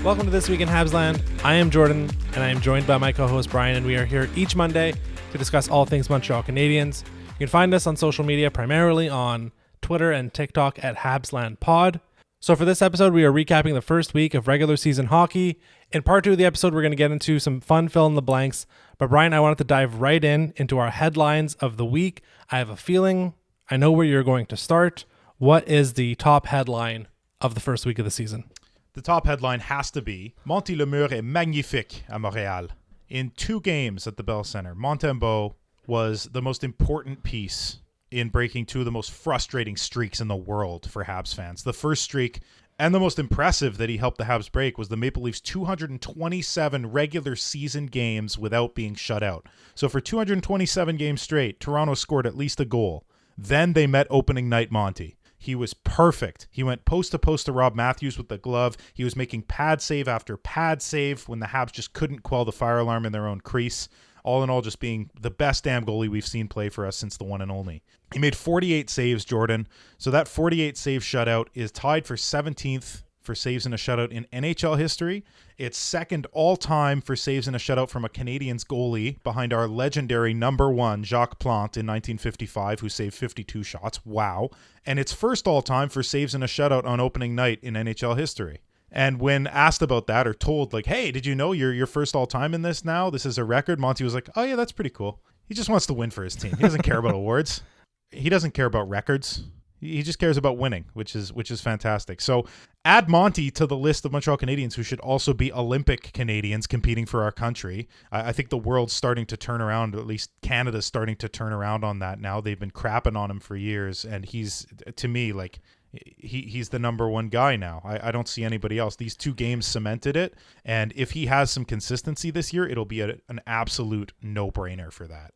Welcome to This Week in Habsland. I am Jordan, and I am joined by my co-host Brian, and we are here each Monday to discuss all things Montreal Canadiens. You can find us on social media, primarily on Twitter and TikTok at HabslandPod. So for this episode, we are recapping the first week of regular season hockey. In part 2 of the episode, we're going to get into some fun fill-in-the-blanks. But Brian, I wanted to dive right into our headlines of the week. I have a feeling I know where you're going to start. What is the top headline of the first week of the season? The top headline has to be Monty le Mur est magnifique à Montréal. In 2 games at the Bell Center, Montembeault was the most important piece in breaking 2 of the most frustrating streaks in the world for Habs fans. The first streak, and the most impressive that he helped the Habs break, was the Maple Leafs' 227 regular season games without being shut out. So for 227 games straight, Toronto scored at least a goal. Then they met opening night Monty. He was perfect. He went post to post to Rob Matthews with the glove. He was making pad save after pad save when the Habs just couldn't quell the fire alarm in their own crease. All in all, just being the best damn goalie we've seen play for us since the one and only. He made 48 saves, Jordan. So that 48 save shutout is tied for 17th for saves in a shutout in NHL history. It's second all-time for saves in a shutout from a Canadiens goalie, behind our legendary number 1, Jacques Plante, in 1955, who saved 52 shots. Wow. And it's first all-time for saves in a shutout on opening night in NHL history. And when asked about that, or told, like, hey, did you know you're first all-time in this now? This is a record. Monty was like, oh, yeah, that's pretty cool. He just wants to win for his team. He doesn't care about awards. He doesn't care about records. He just cares about winning, which is fantastic. So add Monty to the list of Montreal Canadiens who should also be Olympic Canadians competing for our country. I think the world's starting to turn around, at least Canada's starting to turn around on that now. They've been crapping on him for years, and he's, to me, like, he's the number 1 guy now. I don't see anybody else. These 2 games cemented it, and if he has some consistency this year, it'll be an absolute no-brainer for that.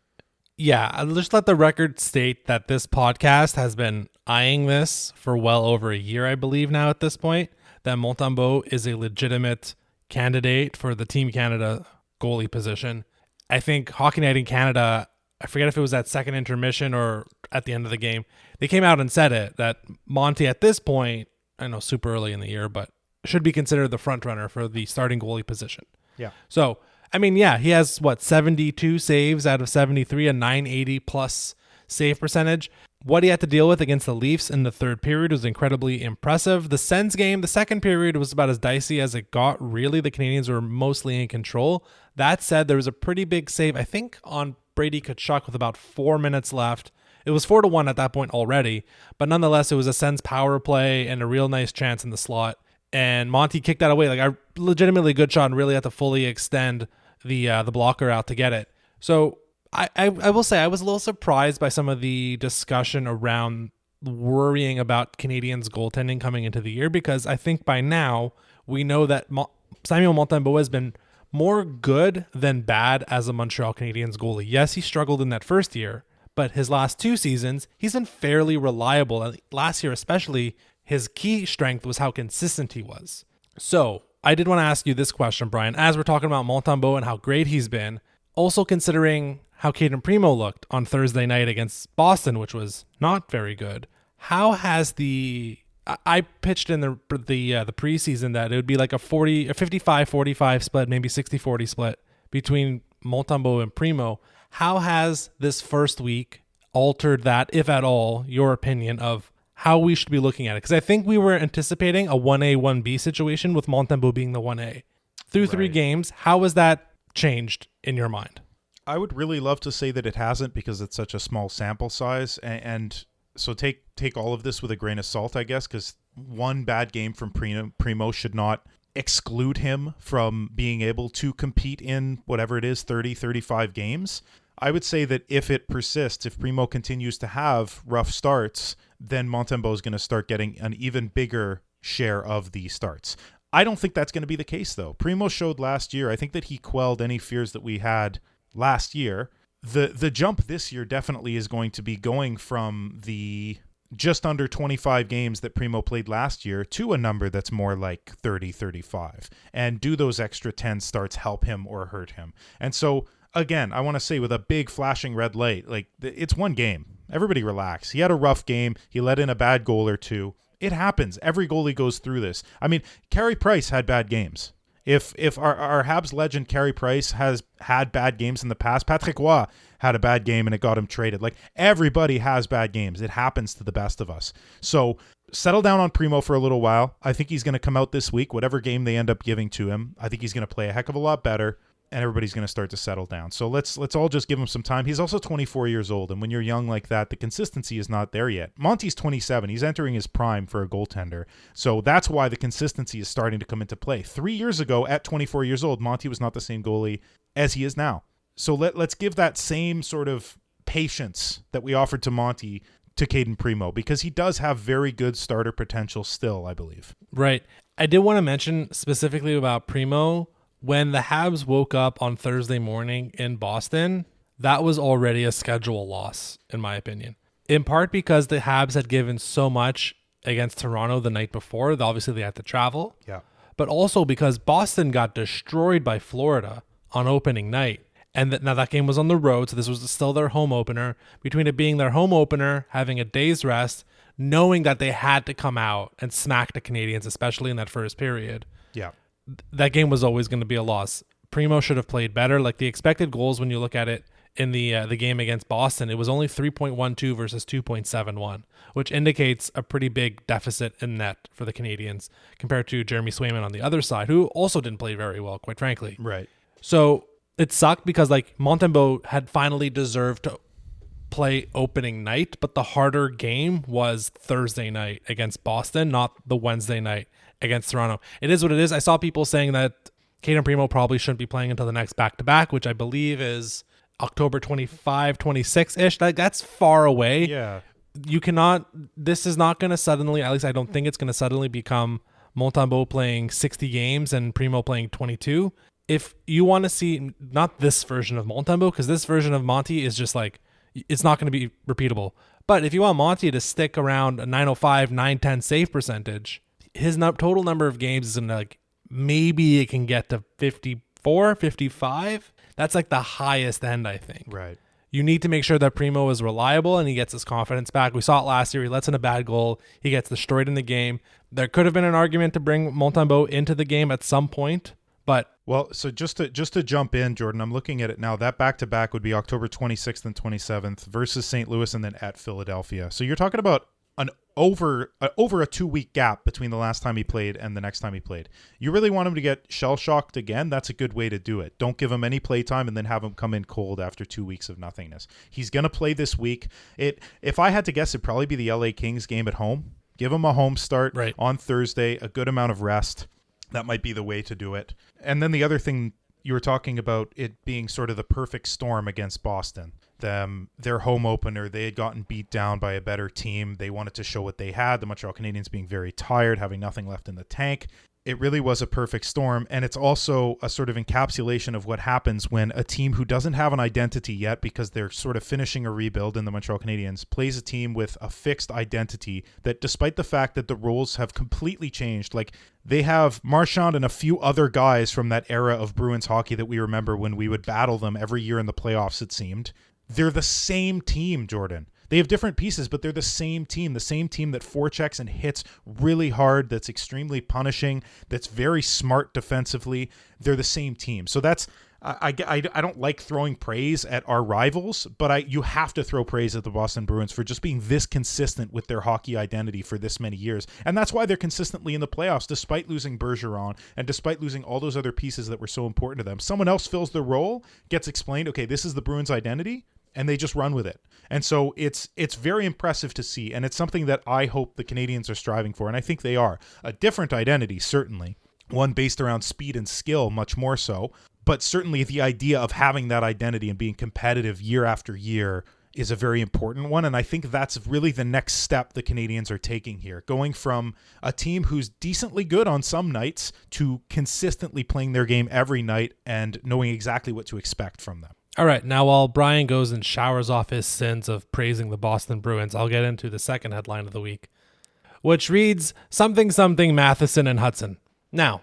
Yeah, I'll just let the record state that this podcast has been eyeing this for well over a year, I believe now at this point, that Montembeault is a legitimate candidate for the Team Canada goalie position. I think Hockey Night in Canada, I forget if it was that second intermission or at the end of the game, they came out and said it, that Monty at this point, I know super early in the year, but should be considered the front runner for the starting goalie position. Yeah. So, I mean, yeah, he has, 72 saves out of 73, a 980 plus save percentage. What he had to deal with against the Leafs in the third period was incredibly impressive. The Sens game, the second period, was about as dicey as it got. Really, the Canadiens were mostly in control. That said, there was a pretty big save, I think, on Brady Tkachuk with about 4 minutes left. It was 4-1 at that point already, but nonetheless, it was a Sens power play and a real nice chance in the slot. And Monty kicked that away. Like, a legitimately good shot and really had to fully extend the blocker out to get it. So I will say I was a little surprised by some of the discussion around worrying about Canadiens goaltending coming into the year, because I think by now we know that Samuel Montembeault has been more good than bad as a Montreal Canadiens goalie. Yes, he struggled in that first year, but his last 2 seasons, he's been fairly reliable. And last year especially, his key strength was how consistent he was. So I did want to ask you this question, Brian, as we're talking about Montembeault and how great he's been, also considering how Caden Primo looked on Thursday night against Boston, which was not very good. How has I pitched in the preseason that it would be like a 55-45 split, maybe 60-40 split between Montembeault and Primo. How has this first week altered that, if at all, your opinion of how we should be looking at it? Because I think we were anticipating a 1A, 1B situation with Montembeault being the 1A. Through 3 games, how has that changed in your mind? I would really love to say that it hasn't, because it's such a small sample size. And so take all of this with a grain of salt, I guess, because one bad game from Primo should not exclude him from being able to compete in whatever it is, 30, 35 games. I would say that if it persists, if Primo continues to have rough starts, then Montembeault is going to start getting an even bigger share of the starts. I don't think that's going to be the case, though. Primo showed last year, I think that he quelled any fears that we had last year. The jump this year definitely is going to be going from the just under 25 games that Primo played last year to a number that's more like 30, 35. And do those extra 10 starts help him or hurt him? And so, again, I want to say with a big flashing red light, like, it's one game. Everybody relax. He had a rough game. He let in a bad goal or 2. It happens. Every goalie goes through this. I mean, Carey Price had bad games. If our Habs legend Carey Price has had bad games in the past, Patrick Roy had a bad game and it got him traded. Like, everybody has bad games. It happens to the best of us. So settle down on Primo for a little while. I think he's going to come out this week, whatever game they end up giving to him. I think he's going to play a heck of a lot better, and everybody's going to start to settle down. So let's all just give him some time. He's also 24 years old, and when you're young like that, the consistency is not there yet. Monty's 27. He's entering his prime for a goaltender. So that's why the consistency is starting to come into play. 3 years ago, at 24 years old, Monty was not the same goalie as he is now. So let's give that same sort of patience that we offered to Monty to Caden Primo, because he does have very good starter potential still, I believe. Right. I did want to mention specifically about Primo. When the Habs woke up on Thursday morning in Boston, that was already a schedule loss, in my opinion. In part because the Habs had given so much against Toronto the night before. Obviously, they had to travel. Yeah. But also because Boston got destroyed by Florida on opening night. And now that game was on the road, so this was still their home opener. Between it being their home opener, having a day's rest, knowing that they had to come out and smack the Canadiens, especially in that first period. Yeah. That game was always going to be a loss. Primo should have played better. Like, the expected goals, when you look at it in the game against Boston, it was only 3.12 versus 2.71, which indicates a pretty big deficit in net for the Canadiens compared to Jeremy Swayman on the other side, who also didn't play very well, quite frankly. Right. So it sucked because, like, Montembeault had finally deserved to play opening night, but the harder game was Thursday night against Boston, not the Wednesday night against Toronto. It is what it is. I saw people saying that Caden Primo probably shouldn't be playing until the next back-to-back, which I believe is October 25, 26-ish. That's far away. Yeah. You cannot, this is not going to suddenly, at least I don't think it's going to suddenly become Montembeault playing 60 games and Primo playing 22. If you want to see, not this version of Montembeault, because this version of Monty is just like, it's not going to be repeatable. But if you want Monty to stick around a 905, 910 save percentage, his total number of games is in, like, maybe it can get to 54, 55. That's like the highest end, I think. Right. You need to make sure that Primo is reliable and he gets his confidence back. We saw it last year. He lets in a bad goal. He gets destroyed in the game. There could have been an argument to bring Montembeault into the game at some point, but well, so just to jump in, Jordan, I'm looking at it now. That back-to-back would be October 26th and 27th versus St. Louis and then at Philadelphia. So you're talking about an over a 2-week gap between the last time he played and the next time he played. You really want him to get shell-shocked again? That's a good way to do it. Don't give him any play time and then have him come in cold after 2 weeks of nothingness. He's going to play this week. If I had to guess, it'd probably be the LA Kings game at home. Give him a home start on Thursday, a good amount of rest. That might be the way to do it. And then the other thing, you were talking about it being sort of the perfect storm against Boston. Their home opener, they had gotten beat down by a better team. They wanted to show what they had. The Montreal Canadiens being very tired, having nothing left in the tank. It really was a perfect storm, and it's also a sort of encapsulation of what happens when a team who doesn't have an identity yet because they're sort of finishing a rebuild in the Montreal Canadiens plays a team with a fixed identity that, despite the fact that the roles have completely changed, like they have Marchand and a few other guys from that era of Bruins hockey that we remember when we would battle them every year in the playoffs, it seemed. They're the same team, Jordan. They have different pieces, but they're the same team that forechecks and hits really hard, that's extremely punishing, that's very smart defensively. They're the same team. So that's, I don't like throwing praise at our rivals, but you have to throw praise at the Boston Bruins for just being this consistent with their hockey identity for this many years. And that's why they're consistently in the playoffs, despite losing Bergeron and despite losing all those other pieces that were so important to them. Someone else fills the role, gets explained, okay, this is the Bruins' identity, and they just run with it. And so it's very impressive to see, and it's something that I hope the Canadiens are striving for, and I think they are. A different identity, certainly. One based around speed and skill, much more so. But certainly the idea of having that identity and being competitive year after year is a very important one, and I think that's really the next step the Canadiens are taking here, going from a team who's decently good on some nights to consistently playing their game every night and knowing exactly what to expect from them. All right, now while Brian goes and showers off his sins of praising the Boston Bruins, I'll get into the second headline of the week, which reads, something Matheson and Hutson. Now,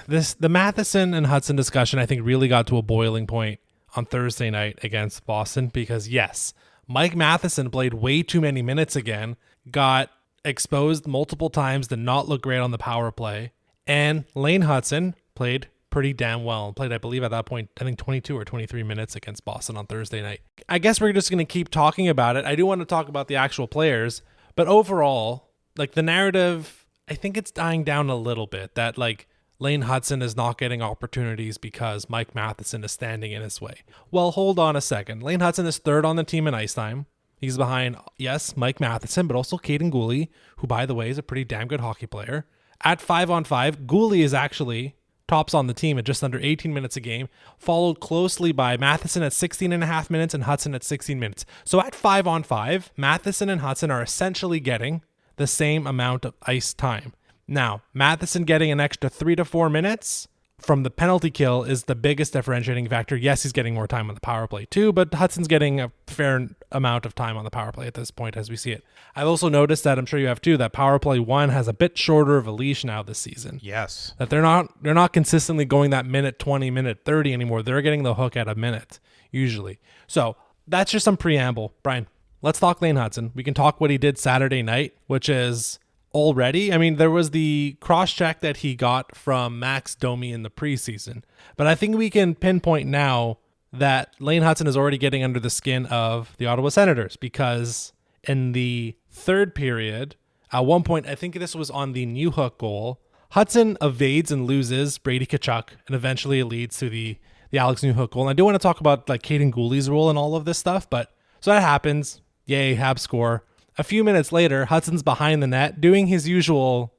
the Matheson and Hutson discussion, I think, really got to a boiling point on Thursday night against Boston because, yes, Mike Matheson played way too many minutes again, got exposed multiple times, did not look great on the power play. And Lane Hutson played pretty damn well. Played, I believe, at that point, I think 22 or 23 minutes against Boston on Thursday night. I guess we're just going to keep talking about it. I do want to talk about the actual players, but overall, like the narrative, I think it's dying down a little bit that like Lane Hutson is not getting opportunities because Mike Matheson is standing in his way. Well, hold on a second. Lane Hutson is third on the team in ice time. He's behind, yes, Mike Matheson, but also Caden Gooley, who, by the way, is a pretty damn good hockey player. At 5-on-5, Gooley is actually tops on the team at just under 18 minutes a game, followed closely by Matheson at 16 and a half minutes and Hutson at 16 minutes. So at 5-on-5, Matheson and Hutson are essentially getting the same amount of ice time. Now, Matheson getting an extra 3 to 4 minutes from the penalty kill is the biggest differentiating factor. Yes, he's getting more time on the power play too, but Hudson's getting a fair amount of time on the power play at this point as we see it. I've also noticed that, I'm sure you have too, that power play 1 has a bit shorter of a leash now this season. Yes. That they're not consistently going that minute 20, minute 30 anymore. They're getting the hook at a minute usually. So that's just some preamble. Brian, let's talk Lane Hutson. We can talk what he did Saturday night, which is already, I mean, there was the cross-check that he got from Max Domi in the preseason, but I think we can pinpoint now that Lane Hutson is already getting under the skin of the Ottawa Senators, because in the third period, at one point, I think this was on the new hook goal, Hutson evades and loses Brady Tkachuk, and eventually it leads to the Alex Newhook goal. And I do want to talk about like Caden Gooley's role in all of this stuff, but so that happens. Yay, Habs score. A few minutes later, Hudson's behind the net doing his usual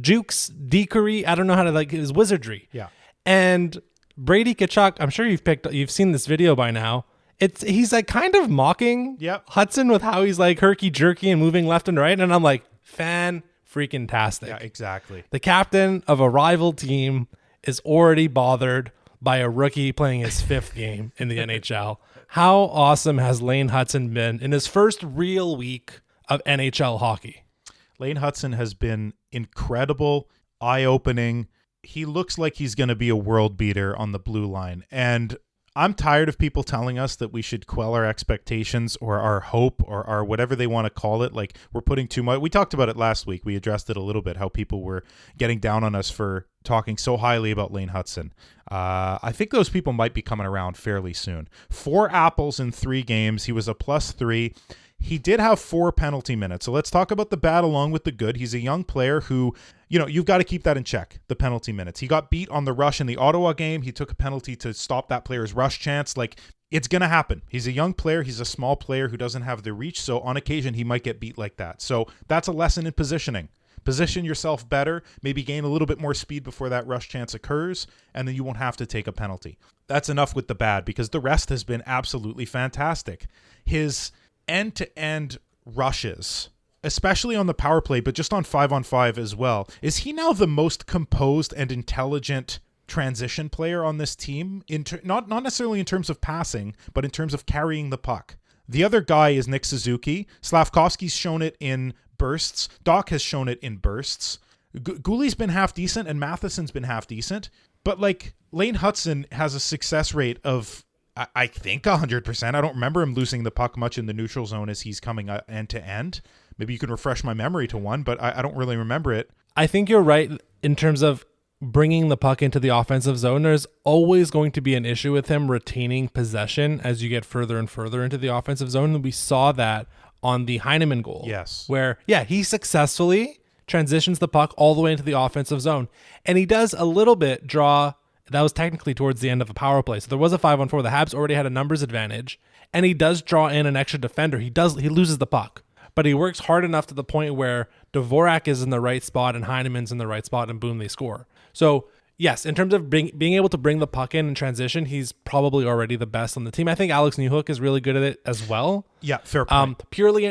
jukes, decory. I don't know how to, like, his wizardry. Yeah. And Brady Tkachuk, I'm sure you've seen this video by now. He's like kind of mocking Hutson with how he's like herky jerky and moving left and right. And I'm like, fan freaking tastic. Yeah, exactly. The captain of a rival team is already bothered by a rookie playing his 5th game in the NHL. How awesome has Lane Hutson been in his first real week of NHL hockey? Lane Hutson has been incredible, eye-opening. He looks like he's going to be a world beater on the blue line. And I'm tired of people telling us that we should quell our expectations or our hope or our whatever they want to call it. Like we're putting too much. We talked about it last week. We addressed it a little bit, how people were getting down on us for talking so highly about Lane Hutson. I think those people might be coming around fairly soon. 4 apples in 3 games. He was a +3. He did have 4 penalty minutes. So let's talk about the bad along with the good. He's a young player who, you know, you've got to keep that in check, the penalty minutes. He got beat on the rush in the Ottawa game. He took a penalty to stop that player's rush chance. Like, it's going to happen. He's a young player. He's a small player who doesn't have the reach. So on occasion, he might get beat like that. So that's a lesson in positioning. Position yourself better, maybe gain a little bit more speed before that rush chance occurs, and then you won't have to take a penalty. That's enough with the bad, because the rest has been absolutely fantastic. His end-to-end rushes, especially on the power play, but just on 5-on-5 as well. Is he now the most composed and intelligent transition player on this team? Not necessarily in terms of passing, but in terms of carrying the puck. The other guy is Nick Suzuki. Slavkovsky's shown it in bursts. Doc has shown it in bursts. Gooley's been half decent and Matheson's been half decent. But like Lane Hutson has a success rate of, I think, 100%. I don't remember him losing the puck much in the neutral zone as he's coming end to end. Maybe you can refresh my memory to one, but I don't really remember it. I think you're right in terms of bringing the puck into the offensive zone. There's always going to be an issue with him retaining possession as you get further and further into the offensive zone. And we saw that on the Heineman goal. Yes. Where, he successfully transitions the puck all the way into the offensive zone. And he does a little bit draw, that was technically towards the end of a power play. So there was a 5-on-4. The Habs already had a numbers advantage. And he does draw in an extra defender. He loses the puck. But he works hard enough to the point where Dvorak is in the right spot and Heineman's in the right spot, and boom, they score. So yes, in terms of being able to bring the puck in and transition, he's probably already the best on the team. I think Alex Newhook is really good at it as well. Yeah, fair point. Purely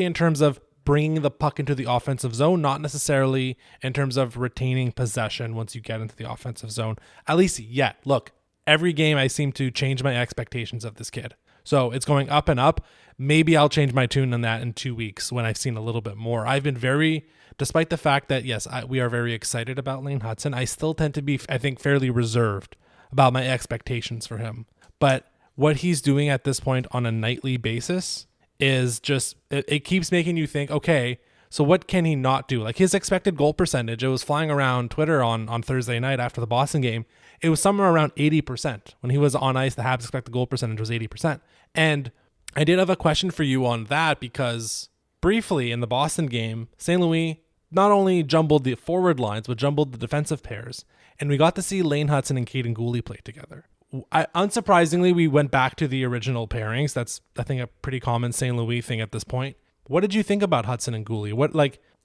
in terms of bringing the puck into the offensive zone, not necessarily in terms of retaining possession once you get into the offensive zone. At least yet. Look, every game I seem to change my expectations of this kid. So it's going up and up. Maybe I'll change my tune on that in 2 weeks when I've seen a little bit more. I've been despite the fact that, yes, we are very excited about Lane Hutson, I still tend to be, I think, fairly reserved about my expectations for him. But what he's doing at this point on a nightly basis is just, it keeps making you think, okay, So what can he not do? Like his expected goal percentage, it was flying around Twitter on Thursday night after the Boston game. It was somewhere around 80%. When he was on ice, the Habs expected goal percentage was 80%. And I did have a question for you on that because briefly in the Boston game, St. Louis not only jumbled the forward lines, but jumbled the defensive pairs. And we got to see Lane Hutson and Caden Gooley play together. Unsurprisingly, we went back to the original pairings. That's, I think, a pretty common St. Louis thing at this point. What did you think about Hutson and Gooley?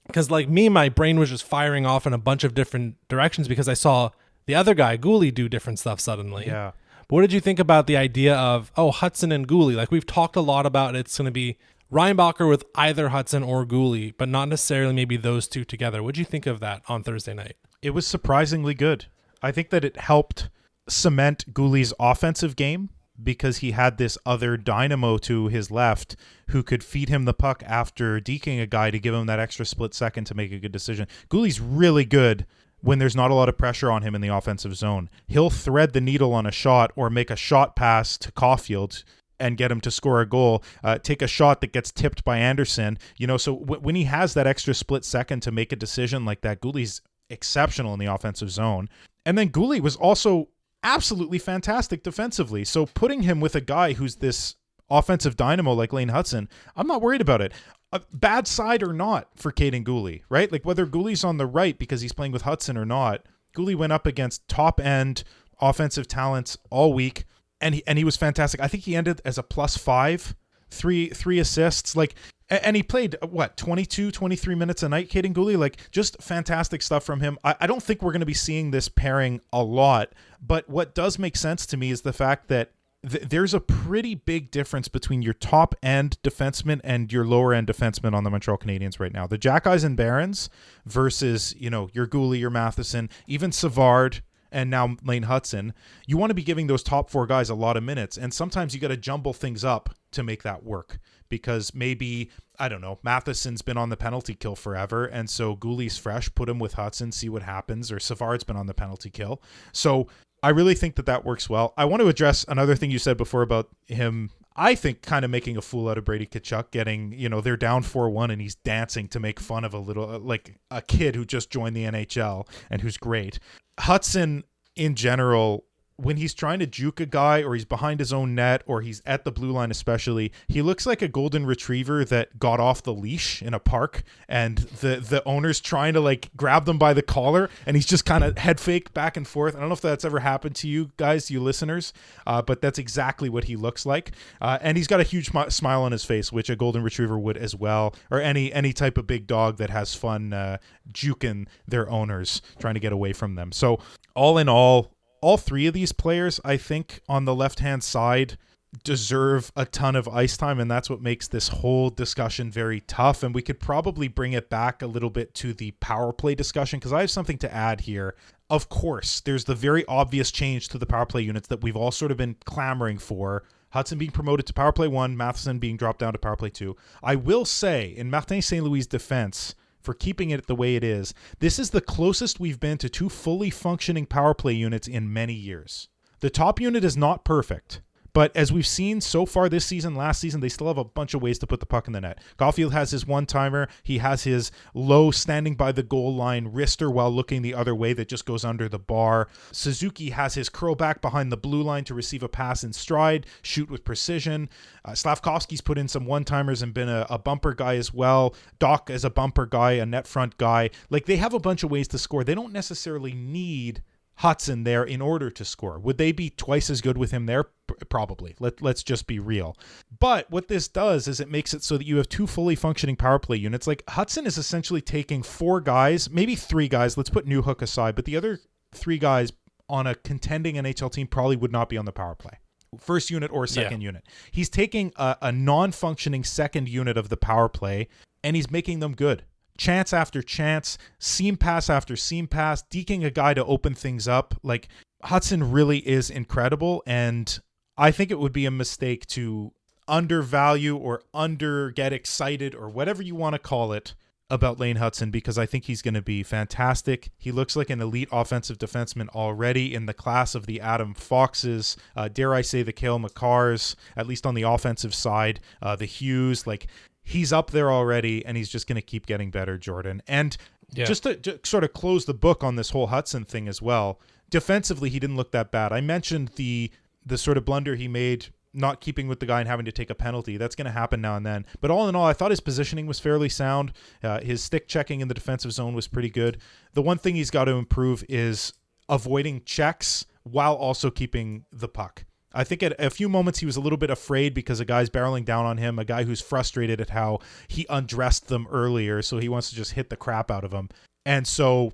Because like me, my brain was just firing off in a bunch of different directions because I saw the other guy, Gooley, do different stuff suddenly. Yeah. But what did you think about the idea of, Hutson and Gooley? Like we've talked a lot about it's going to be Reinbacher with either Hutson or Gooley, but not necessarily maybe those two together. What did you think of that on Thursday night? It was surprisingly good. I think that it helped cement Gooley's offensive game because he had this other dynamo to his left who could feed him the puck after deking a guy to give him that extra split second to make a good decision. Gooley's really good when there's not a lot of pressure on him in the offensive zone. He'll thread the needle on a shot or make a shot pass to Caulfield and get him to score a goal, take a shot that gets tipped by Anderson. So when he has that extra split second to make a decision like that, Gooley's exceptional in the offensive zone. And then Gooley was also absolutely fantastic defensively. So putting him with a guy who's this offensive dynamo like Lane Hutson, I'm not worried about it. A bad side or not for Caden Gooley, right? Like whether Gooley's on the right because he's playing with Hutson or not, Gooley went up against top-end offensive talents all week, and he was fantastic. I think he ended as a +5, three assists. And he played, 22, 23 minutes a night, Caden Gooley? Just fantastic stuff from him. I don't think we're going to be seeing this pairing a lot, but what does make sense to me is the fact that there's a pretty big difference between your top-end defenseman and your lower-end defenseman on the Montreal Canadiens right now. The Jack Eisen Barons versus, your Gooley, your Matheson, even Savard, and now Lane Hutson. You want to be giving those top four guys a lot of minutes, and sometimes you got to jumble things up to make that work because maybe, I don't know, Matheson's been on the penalty kill forever, and so Gooley's fresh, put him with Hutson, see what happens, or Savard's been on the penalty kill. So I really think that works well. I want to address another thing you said before about him, I think, kind of making a fool out of Brady Tkachuk, getting, they're down 4-1 and he's dancing to make fun of a kid who just joined the NHL and who's great. Hutson, in general, when he's trying to juke a guy or he's behind his own net or he's at the blue line especially, he looks like a golden retriever that got off the leash in a park and the owner's trying to grab them by the collar and he's just kind of head fake back and forth. I don't know if that's ever happened to you guys, you listeners, but that's exactly what he looks like. And he's got a huge smile on his face, which a golden retriever would as well, or any type of big dog that has fun juking their owners, trying to get away from them. So all in all three of these players, I think, on the left-hand side deserve a ton of ice time, and that's what makes this whole discussion very tough. And we could probably bring it back a little bit to the power play discussion, because I have something to add here. Of course, there's the very obvious change to the power play units that we've all sort of been clamoring for. Hutson being promoted to power play 1, Matheson being dropped down to power play 2. I will say, in Martin St. Louis' defense, for keeping it the way it is, this is the closest we've been to 2 fully functioning power play units in many years. The top unit is not perfect, but as we've seen so far this season, last season, they still have a bunch of ways to put the puck in the net. Caulfield has his one-timer. He has his low standing by the goal line wrister while looking the other way that just goes under the bar. Suzuki has his curl back behind the blue line to receive a pass in stride, shoot with precision. Slavkovsky's put in some one-timers and been a bumper guy as well. Doc is a bumper guy, a net front guy. They have a bunch of ways to score. They don't necessarily need Hutson there in order to score. Would they be twice as good with him there? Probably. Let's just be real. But what this does is it makes it so that you have 2 fully functioning power play units. Hutson is essentially taking 4 guys, maybe 3 guys. Let's put Newhook aside, but the other 3 guys on a contending NHL team probably would not be on the power play. First unit or second unit. He's taking a non-functioning second unit of the power play and he's making them good. Chance after chance, seam pass after seam pass, deking a guy to open things up. Hutson really is incredible, and I think it would be a mistake to undervalue or get excited or whatever you want to call it about Lane Hutson, because I think he's going to be fantastic. He looks like an elite offensive defenseman already in the class of the Adam Foxes, dare I say the Cale Makars, at least on the offensive side, the Hughes. he's up there already, and he's just going to keep getting better, Jordan. And just to sort of close the book on this whole Hutson thing as well, defensively, he didn't look that bad. I mentioned the sort of blunder he made not keeping with the guy and having to take a penalty. That's going to happen now and then. But all in all, I thought his positioning was fairly sound. His stick checking in the defensive zone was pretty good. The one thing he's got to improve is avoiding checks while also keeping the puck. I think at a few moments he was a little bit afraid because a guy's barreling down on him, a guy who's frustrated at how he undressed them earlier, so he wants to just hit the crap out of him. And so,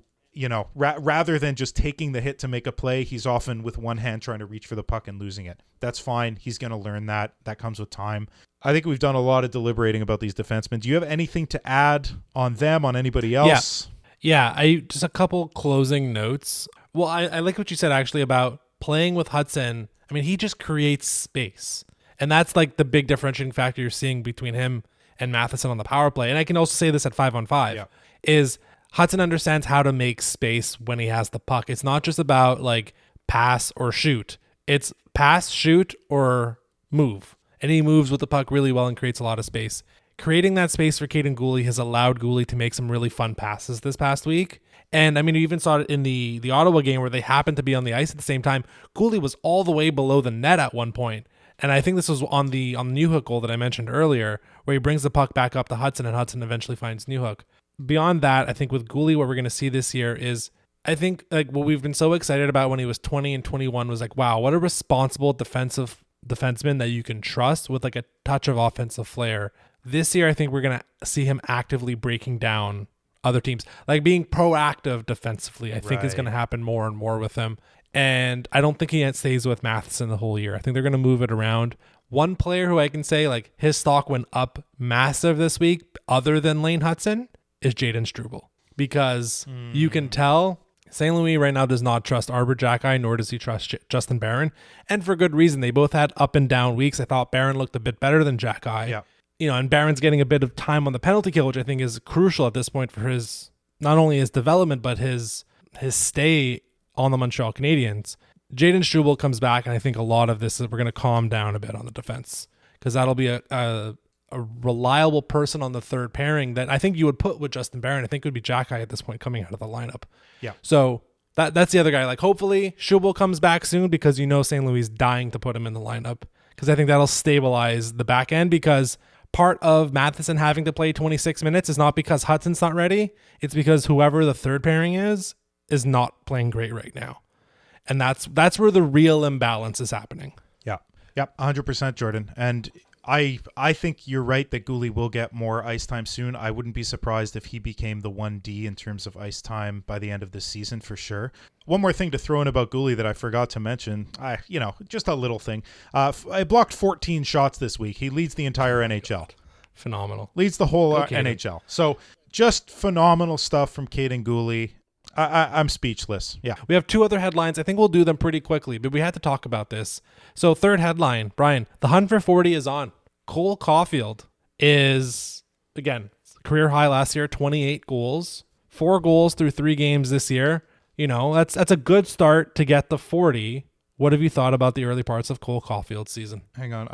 rather than just taking the hit to make a play, he's often with one hand trying to reach for the puck and losing it. That's fine. He's going to learn that. That comes with time. I think we've done a lot of deliberating about these defensemen. Do you have anything to add on them, on anybody else? Yeah, just a couple closing notes. Well, I like what you said actually about playing with Hutson. I mean, he just creates space. And that's like the big differentiating factor you're seeing between him and Matheson on the power play. And I can also say this at 5-on-5 is Hutson understands how to make space when he has the puck. It's not just about like pass or shoot. It's pass, shoot, or move. And he moves with the puck really well and creates a lot of space. Creating that space for Caden Gooley has allowed Gooley to make some really fun passes this past week. And I mean, you even saw it in the Ottawa game where they happened to be on the ice at the same time. Gooley was all the way below the net at one point. And I think this was on the Newhook goal that I mentioned earlier, where he brings the puck back up to Hutson and Hutson eventually finds Newhook. Beyond that, I think with Gooley, what we're going to see this year is, I think like what we've been so excited about when he was 20 and 21 was like, wow, what a responsible defenseman that you can trust with like a touch of offensive flair. This year, I think we're going to see him actively breaking down other teams, like being proactive defensively. I think is going to happen more and more with him. And I don't think he stays with Matheson the whole year. I think they're going to move it around. One player who I can say like his stock went up massive this week, other than Lane Hutson, is Jaden Struble, because you can tell St. Louis right now does not trust Arbor Jacki, nor does he trust Justin Barron, and for good reason. They both had up and down weeks. I thought Barron looked a bit better than Jacki. Yeah. And Barron's getting a bit of time on the penalty kill, which I think is crucial at this point for his, not only his development, but his stay on the Montreal Canadiens. Jaden Struble comes back, and I think a lot of this is we're going to calm down a bit on the defense, because that'll be a reliable person on the third pairing that I think you would put with Justin Barron. I think it would be Jacki at this point coming out of the lineup. Yeah. So that's the other guy. Like, hopefully Struble comes back soon, because St. Louis is dying to put him in the lineup, because I think that'll stabilize the back end, because part of Matheson having to play 26 minutes is not because Hutson's not ready. It's because whoever the third pairing is not playing great right now. And that's where the real imbalance is happening. Yeah. 100%, Jordan. And I think you're right that Gooley will get more ice time soon. I wouldn't be surprised if he became the 1D in terms of ice time by the end of this season for sure. One more thing to throw in about Gooley that I forgot to mention, just a little thing. I blocked 14 shots this week. He leads the entire NHL. Phenomenal. Leads the whole NHL. So just phenomenal stuff from Caden Gooley. I'm speechless. Yeah. We have two other headlines. I think we'll do them pretty quickly, but we had to talk about this. So third headline, Brian, the hunt for 40 is on. Cole Caulfield is, again, career high last year, 28 goals, 4 goals through 3 games this year. That's a good start to get the 40. What have you thought about the early parts of Cole Caulfield's season? Hang on.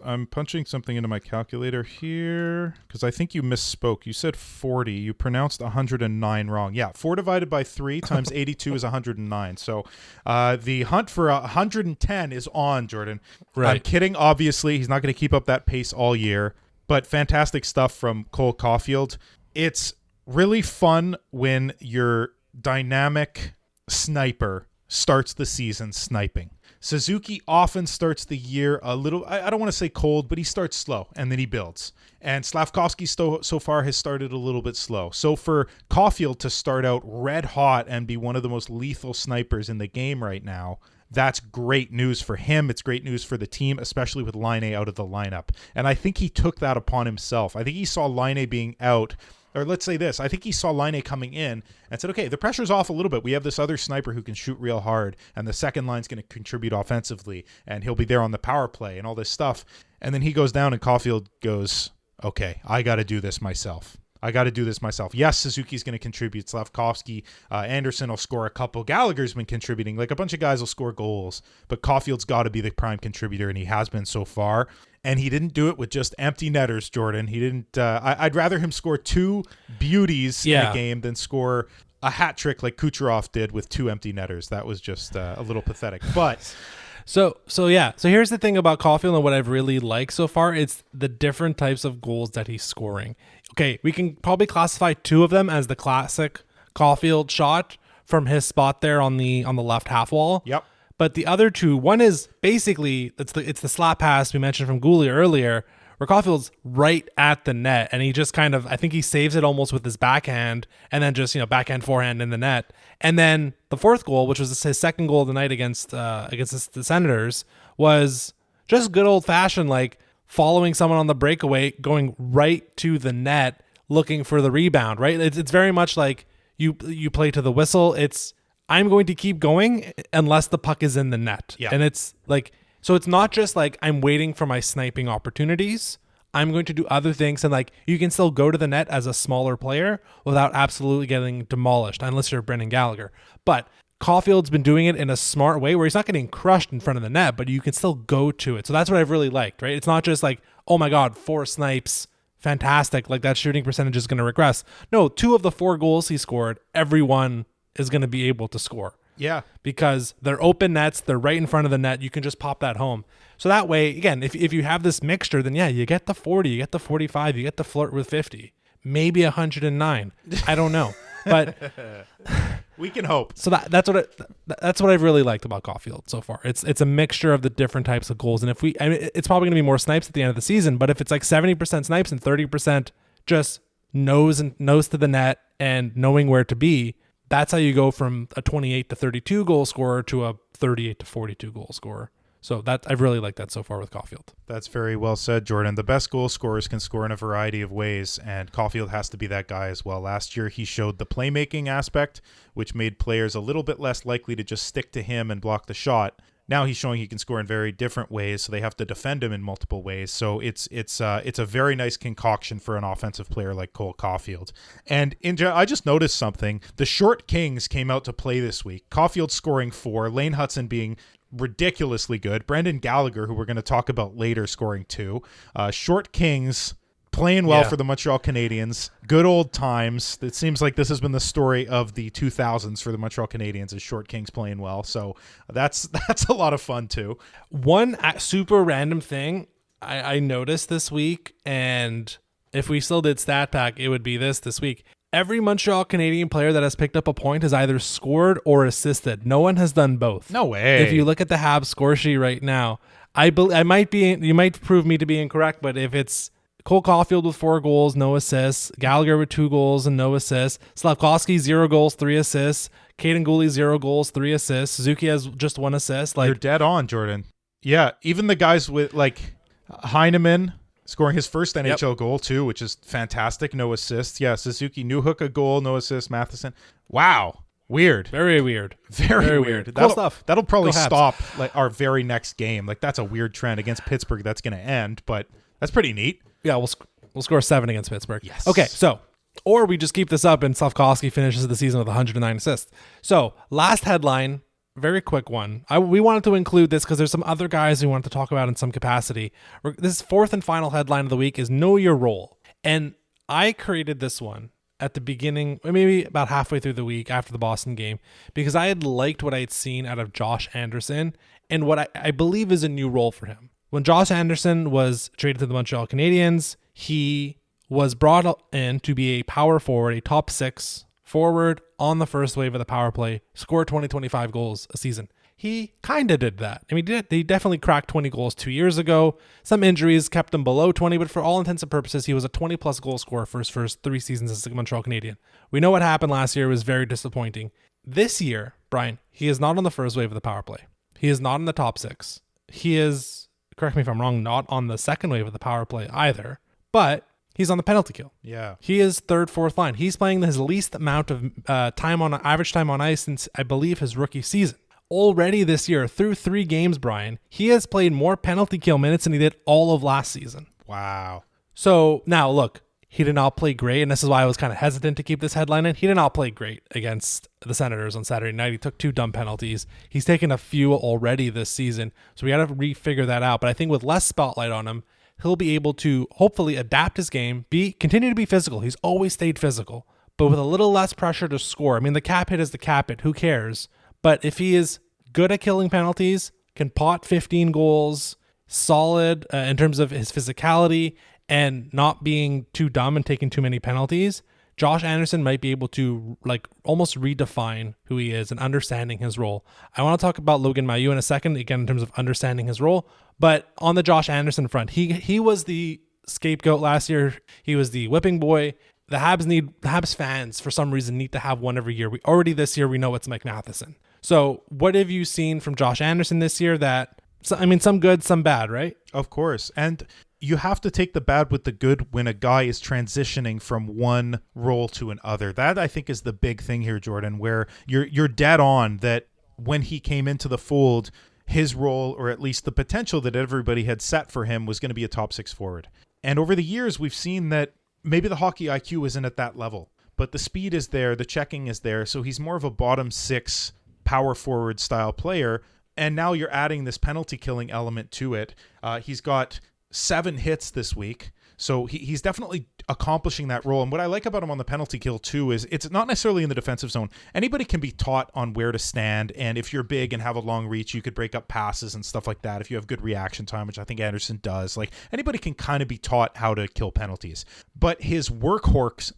I'm punching something into my calculator here because I think you misspoke. You said 40. You pronounced 109 wrong. Yeah, 4 divided by 3 times 82 is 109. So the hunt for 110 is on, Jordan. Right. I'm kidding, obviously. He's not going to keep up that pace all year. But fantastic stuff from Cole Caulfield. It's really fun when your dynamic sniper starts the season sniping. Suzuki often starts the year a little, I don't want to say cold, but he starts slow and then he builds. And Slavkovsky so far has started a little bit slow. So for Caulfield to start out red hot and be one of the most lethal snipers in the game right now, that's great news for him. It's great news for the team, especially with Laine out of the lineup. And I think he took that upon himself. I think he saw Laine being out. Or let's say this, I think he saw Laine coming in and said, okay, the pressure's off a little bit. We have this other sniper who can shoot real hard, and the second line's going to contribute offensively, and he'll be there on the power play and all this stuff. And then he goes down, and Caulfield goes, okay, I got to do this myself. I got to do this myself. Yes, Suzuki's going to contribute. Slavkovsky, Anderson will score a couple. Gallagher's been contributing. Like a bunch of guys will score goals, but Caulfield's got to be the prime contributor, and he has been so far. And he didn't do it with just empty netters, Jordan. He didn't. I'd rather him score 2 beauties in a game than score a hat trick like Kucherov did with 2 empty netters. That was just a little pathetic. But So here's the thing about Caulfield and what I've really liked so far. It's the different types of goals that he's scoring. Okay, we can probably classify 2 of them as the classic Caulfield shot from his spot there on the left half wall. Yep. But the other 2, one is basically it's the slap pass we mentioned from Goulet earlier, where Caulfield's right at the net, and he just kind of, I think he saves it almost with his backhand, and then just backhand forehand in the net. And then the 4th goal, which was his second goal of the night against the Senators, was just good old fashioned like following someone on the breakaway, going right to the net, looking for the rebound. Right? It's very much like you play to the whistle. It's I'm going to keep going unless the puck is in the net. Yeah. And it's like, so it's not just like I'm waiting for my sniping opportunities. I'm going to do other things. And like, you can still go to the net as a smaller player without absolutely getting demolished, unless you're Brendan Gallagher. But Caulfield's been doing it in a smart way where he's not getting crushed in front of the net, but you can still go to it. So that's what I've really liked, right? It's not just like, oh my God, 4 snipes, fantastic. Like that shooting percentage is going to regress. No, 2 of the 4 goals he scored, everyone is going to be able to score. Yeah. Because they're open nets, they're right in front of the net. You can just pop that home. So that way, again, if you have this mixture, then yeah, you get the 40, you get the 45, you get the flirt with 50, maybe 109. I don't know, but we can hope. So that's what I've really liked about Caulfield so far. It's a mixture of the different types of goals, and it's probably going to be more snipes at the end of the season. But if it's like 70% snipes and 30% just nose to the net and knowing where to be, that's how you go from a 28 to 32 goal scorer to a 38 to 42 goal scorer. So I've really liked that so far with Caulfield. That's very well said, Jordan. The best goal scorers can score in a variety of ways, and Caulfield has to be that guy as well. Last year, he showed the playmaking aspect, which made players a little bit less likely to just stick to him and block the shot. Now he's showing he can score in very different ways, so they have to defend him in multiple ways. So it's a very nice concoction for an offensive player like Cole Caulfield. And I just noticed something. The Short Kings came out to play this week. Caulfield scoring 4, Lane Hutson being ridiculously good, Brendan Gallagher, who we're going to talk about later, scoring 2. Short Kings playing well for the Montreal Canadiens. Good old times. It seems like this has been the story of the 2000s for the Montreal Canadiens, is Short Kings playing well. So that's a lot of fun too. One super random thing I noticed this week, and if we still did Stat Pack, it would be this week. Every Montreal Canadian player that has picked up a point has either scored or assisted. No one has done both. No way. If you look at the Habs score sheet right now, you might prove me to be incorrect, but if it's Cole Caulfield with 4 goals, no assists, Gallagher with 2 goals and no assists, Slavkovsky 0 goals, 3 assists, Caden Gooley 0 goals, 3 assists, Suzuki has just 1 assist. Like, you're dead on, Jordan. Yeah, even the guys with like Heineman scoring his first NHL goal too, which is fantastic. No assists. Yeah, Suzuki, Newhook a goal, no assists. Matheson. Wow. Weird. Very weird. Very weird. Cool stuff. That'll probably stop like our very next game. Like that's a weird trend against Pittsburgh. That's going to end, but that's pretty neat. Yeah, we'll score 7 against Pittsburgh. Yes. Okay, so or we just keep this up and Slavkovsky finishes the season with 109 assists. So last headline. Very quick one. We wanted to include this because there's some other guys we wanted to talk about in some capacity. This 4th and final headline of the week is Know Your Role. And I created this one at the beginning, maybe about halfway through the week after the Boston game, because I had liked what I had seen out of Josh Anderson and what I believe is a new role for him. When Josh Anderson was traded to the Montreal Canadiens, he was brought in to be a power forward, a top 6 forward on the first wave of the power play, scored 20-25 goals a season. He kind of did that. I mean, he definitely cracked 20 goals 2 years ago. Some injuries kept him below 20, but for all intents and purposes, he was a 20-plus goal scorer for his first 3 seasons as a Montreal Canadian. We know what happened last year. It was very disappointing. This year, Brian, he is not on the first wave of the power play. He is not in the top 6. He is, correct me if I'm wrong, not on the second wave of the power play either, but he's on the penalty kill. Yeah. He is 3rd, 4th line. He's playing his least amount of average time on ice since, I believe, his rookie season. Already this year, through 3 games, Brian, he has played more penalty kill minutes than he did all of last season. Wow. So now, look, he did not play great. And this is why I was kind of hesitant to keep this headline in. He did not play great against the Senators on Saturday night. He took 2 dumb penalties. He's taken a few already this season. So we got to refigure that out. But I think with less spotlight on him, he'll be able to hopefully adapt his game, continue to be physical. He's always stayed physical, but with a little less pressure to score. I mean, the cap hit is the cap hit. Who cares? But if he is good at killing penalties, can pot 15 goals, solid in terms of his physicality, and not being too dumb and taking too many penalties, Josh Anderson might be able to like almost redefine who he is and understanding his role. I want to talk about Logan Mailloux in a second, again, in terms of understanding his role. But on the Josh Anderson front, he was the scapegoat last year. He was the whipping boy. The Habs fans, for some reason, need to have one every year. This year, we know it's Mike Matheson. So what have you seen from Josh Anderson this year some good, some bad, right? Of course. And you have to take the bad with the good when a guy is transitioning from one role to another. That, I think, is the big thing here, Jordan, where you're dead on that when he came into the fold, his role, or at least the potential that everybody had set for him, was going to be a top 6 forward. And over the years, we've seen that maybe the hockey IQ isn't at that level, but the speed is there, the checking is there, so he's more of a bottom 6 power forward style player. And now you're adding this penalty killing element to it. He's got 7 hits this week, so he's definitely accomplishing that role. And what I like about him on the penalty kill too is it's not necessarily in the defensive zone. Anybody can be taught on where to stand, and if you're big and have a long reach, you could break up passes and stuff like that if you have good reaction time, which I think Anderson does. Like, anybody can kind of be taught how to kill penalties. But his workhorse,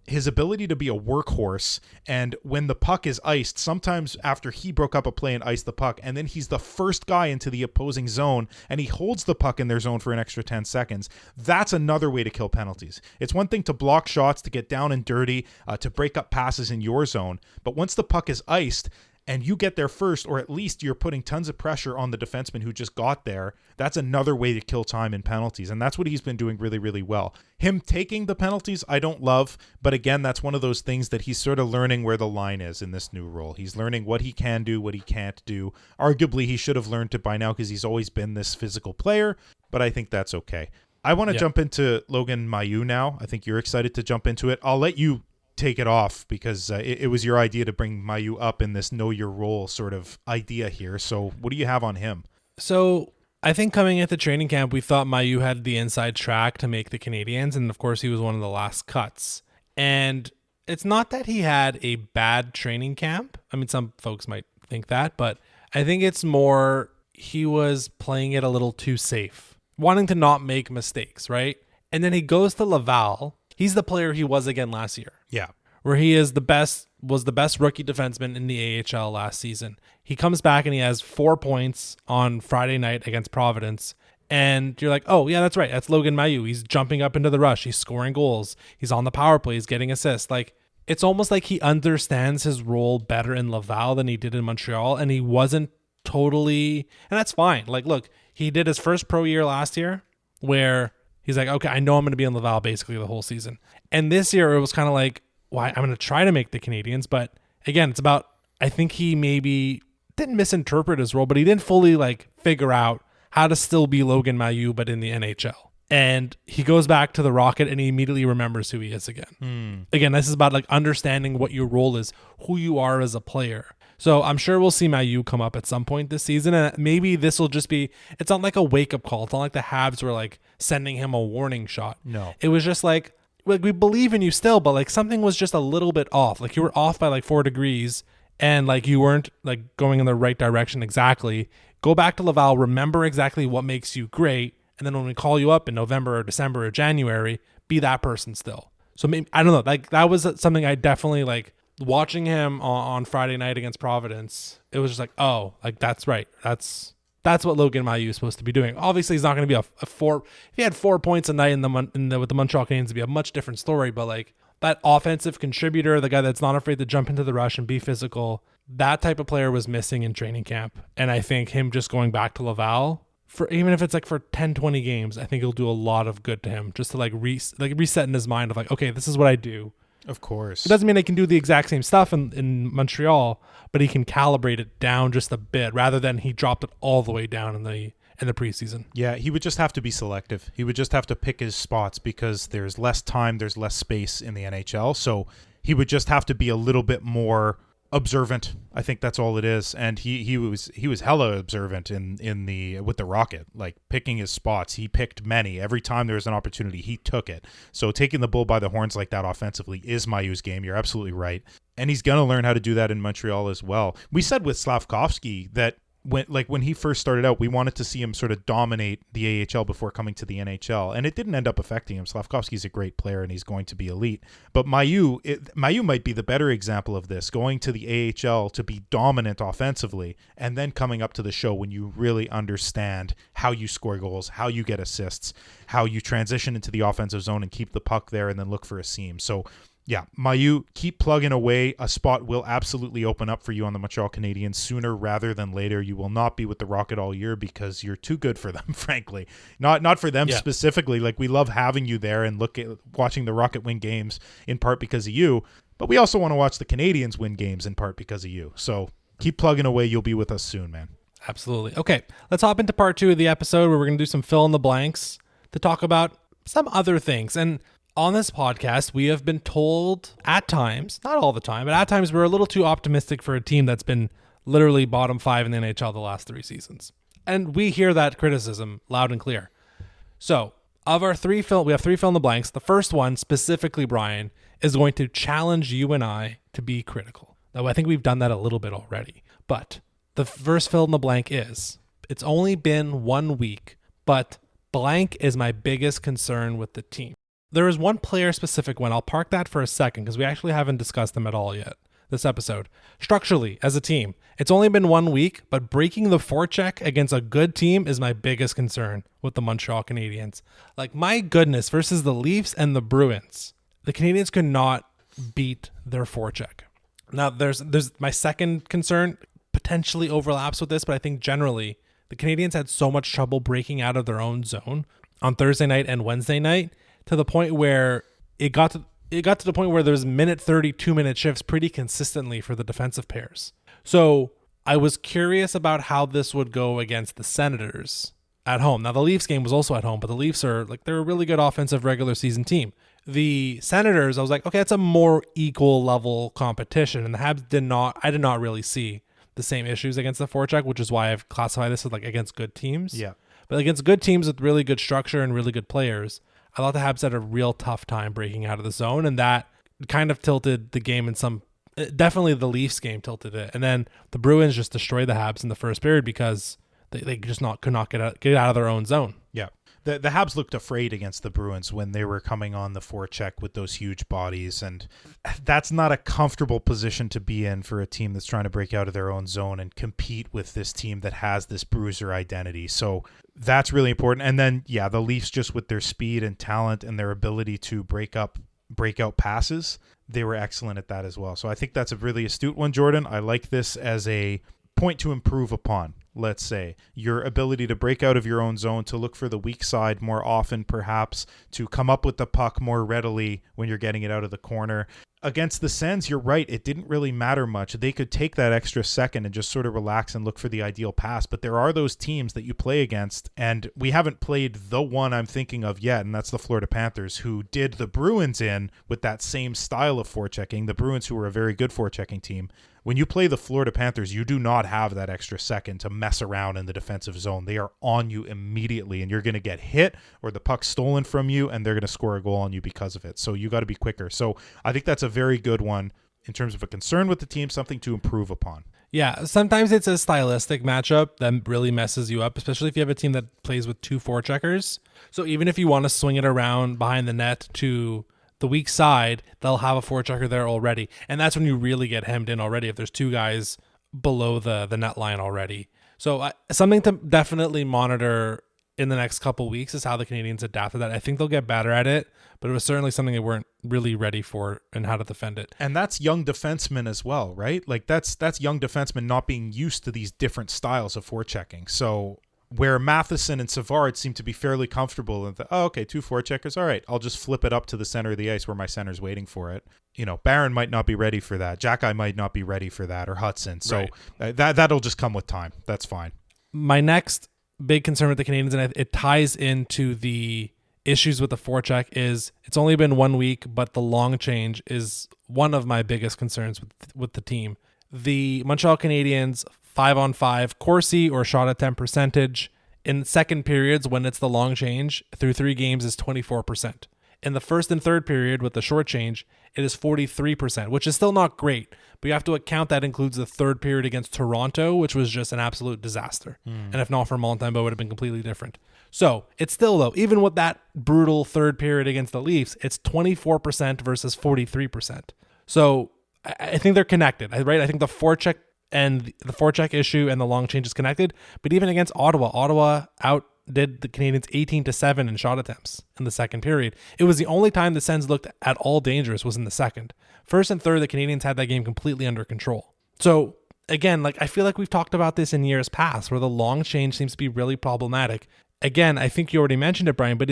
his ability to be a workhorse, and when the puck is iced, sometimes after he broke up a play and iced the puck, and then he's the first guy into the opposing zone and he holds the puck in their zone for an extra 10 seconds, that's another way to kill penalties. It's one thing to block shots, to get down and dirty, to break up passes in your zone, but once the puck is iced and you get there first, or at least you're putting tons of pressure on the defenseman who just got there, that's another way to kill time in penalties. And that's what he's been doing really, really well. Him taking the penalties, I don't love, but again, that's one of those things that he's sort of learning where the line is in this new role. He's learning what he can do, what he can't do. Arguably, he should have learned it by now because he's always been this physical player, but I think that's okay. I want to jump into Logan Mailloux now. I think you're excited to jump into it. I'll let you take it off because it was your idea to bring Mailloux up in this know your role sort of idea here. So what do you have on him? So I think coming into training camp, we thought Mailloux had the inside track to make the Canadiens. And of course, he was one of the last cuts. And it's not that he had a bad training camp. I mean, some folks might think that, but I think it's more he was playing it a little too safe, wanting to not make mistakes, right? And then he goes to Laval. He's the player he was again last year. Yeah. Where he was the best rookie defenseman in the AHL last season. He comes back and he has 4 points on Friday night against Providence. And you're like, oh, yeah, that's right. That's Logan Mailloux. He's jumping up into the rush. He's scoring goals. He's on the power play. He's getting assists. Like, it's almost like he understands his role better in Laval than he did in Montreal. And he wasn't totally, and that's fine. Like, look, he did his first pro year last year where he's like, okay, I know I'm going to be in Laval basically the whole season. And this year it was kind of like, well, I'm going to try to make the Canadiens. But again, it's about, I think he maybe didn't misinterpret his role, but he didn't fully like figure out how to still be Logan Mailloux, but in the NHL. And he goes back to the Rocket and he immediately remembers who he is again. Again, this is about like understanding what your role is, who you are as a player. So I'm sure we'll see Mailloux come up at some point this season. And maybe this will just be, it's not like a wake-up call. It's not like the Habs were like sending him a warning shot. No. It was just like we believe in you still, but like something was just a little bit off. Like you were off by like 4 degrees and like you weren't like going in the right direction exactly. Go back to Laval, remember exactly what makes you great. And then when we call you up in November or December or January, be that person still. So maybe, I don't know, like that was something I definitely like watching him on Friday night against Providence. It was just like, oh, like that's right. That's what Logan Mailloux is supposed to be doing. Obviously, he's not going to be a 4. If he had 4 points a night with the Montreal Canadiens, it'd be a much different story. But like that offensive contributor, the guy that's not afraid to jump into the rush and be physical, that type of player was missing in training camp. And I think him just going back to Laval, for even if it's like for 10, 20 games, I think it'll do a lot of good to him just to like reset in his mind of like, okay, this is what I do. Of course. It doesn't mean they can do the exact same stuff in Montreal, but he can calibrate it down just a bit rather than he dropped it all the way down in the preseason. Yeah, he would just have to be selective. He would just have to pick his spots because there's less time, there's less space in the NHL. So he would just have to be a little bit more observant. I think that's all it is. And he was hella observant in the with the Rocket, like picking his spots. He picked many. Every time there was an opportunity, he took it. So taking the bull by the horns like that offensively is Maillout's game. You're absolutely right. And he's going to learn how to do that in Montreal as well. We said with Slavkovsky that when he first started out, we wanted to see him sort of dominate the AHL before coming to the NHL, and it didn't end up affecting him. Slavkovsky's a great player, and he's going to be elite. But Maillout might be the better example of this, going to the AHL to be dominant offensively, and then coming up to the show when you really understand how you score goals, how you get assists, how you transition into the offensive zone and keep the puck there and then look for a seam. So yeah, Maillout, keep plugging away. A spot will absolutely open up for you on the Montreal Canadiens sooner rather than later. You will not be with the Rocket all year because you're too good for them, frankly. Not for them specifically. Like, we love having you there and watching the Rocket win games in part because of you, but we also want to watch the Canadiens win games in part because of you. So keep plugging away. You'll be with us soon, man. Absolutely. Okay, let's hop into part 2 of the episode where we're going to do some fill in the blanks to talk about some other things. And on this podcast, we have been told at times, not all the time, but at times we're a little too optimistic for a team that's been literally bottom 5 in the NHL the last 3 seasons. And we hear that criticism loud and clear. So, of our we have 3 fill in the blanks. The first one, specifically Brian, is going to challenge you and I to be critical. Though I think we've done that a little bit already. But the first fill in the blank is, it's only been 1 week, but blank is my biggest concern with the team. There is one player-specific one. I'll park that for a second because we actually haven't discussed them at all yet this episode. Structurally, as a team, it's only been 1 week, but breaking the forecheck against a good team is my biggest concern with the Montreal Canadiens. Like, my goodness, versus the Leafs and the Bruins, the Canadiens could not beat their forecheck. Now, there's my second concern potentially overlaps with this, but I think generally the Canadiens had so much trouble breaking out of their own zone on Thursday night and Wednesday night, to the point where it got to the point where there's minute 30, 2-minute shifts pretty consistently for the defensive pairs. So I was curious about how this would go against the Senators at home. Now, the Leafs game was also at home, but the Leafs they're a really good offensive regular season team. The Senators, I was like, okay, it's a more equal level competition. And the Habs I did not really see the same issues against the forecheck, which is why I've classified this as like against good teams. Yeah. But against good teams with really good structure and really good players, I thought the Habs had a real tough time breaking out of the zone, and that kind of tilted the game definitely the Leafs game tilted it. And then the Bruins just destroyed the Habs in the first period because they just could not get out of their own zone. Yeah. The Habs looked afraid against the Bruins when they were coming on the forecheck with those huge bodies, and that's not a comfortable position to be in for a team that's trying to break out of their own zone and compete with this team that has this bruiser identity. So that's really important. And then, yeah, the Leafs, just with their speed and talent and their ability to break out passes, they were excellent at that as well. So I think that's a really astute one, Jordan. I like this as a point to improve upon. Let's say your ability to break out of your own zone, to look for the weak side more often, perhaps to come up with the puck more readily when you're getting it out of the corner. Against the Sens, you're right. It didn't really matter much. They could take that extra second and just sort of relax and look for the ideal pass. But there are those teams that you play against, and we haven't played the one I'm thinking of yet, and that's the Florida Panthers, who did the Bruins in with that same style of forechecking. The Bruins, who were a very good forechecking team. When you play the Florida Panthers, you do not have that extra second to mess around in the defensive zone. They are on you immediately, and you're going to get hit or the puck stolen from you, and they're going to score a goal on you because of it. So you got to be quicker. So I think that's a very good one in terms of a concern with the team, something to improve upon. Yeah, sometimes it's a stylistic matchup that really messes you up, especially if you have a team that plays with 2 forecheckers. So even if you want to swing it around behind the net to the weak side, they'll have a forechecker there already. And that's when you really get hemmed in already, if there's 2 guys below the net line already. So something to definitely monitor in the next couple weeks is how the Canadiens adapt to that. I think they'll get better at it, but it was certainly something they weren't really ready for and how to defend it. And that's young defensemen as well, right? Like that's young defensemen not being used to these different styles of forechecking. So where Matheson and Savard seem to be fairly comfortable and okay, 2 forecheckers, all right, I'll just flip it up to the center of the ice where my center's waiting for it. You know, Barron might not be ready for that. Jack-Eye might not be ready for that, or Hutson. So right. That'll just come with time. That's fine. My next big concern with the Canadiens, and it ties into the issues with the forecheck, is it's only been 1 week, but the long change is one of my biggest concerns with the team. The Montreal Canadiens 5-on-5 Corsi or shot attempt percentage in second periods when it's the long change through 3 games is 24%. In the first and third period with the short change, it is 43%, which is still not great, but you have to account that includes the third period against Toronto, which was just an absolute disaster. And if not for Montembeault, it would have been completely different. So it's still, though, even with that brutal third period against the Leafs, it's 24% versus 43%. So I think they're connected, right? I think the forecheck issue and the long change is connected. But even against Ottawa outdid the Canadiens 18-7 in shot attempts in the second period. It was the only time the Sens looked at all dangerous was in the second. First and third, the Canadiens had that game completely under control. So again, I feel like we've talked about this in years past where the long change seems to be really problematic. Again, I think you already mentioned it, Brian, but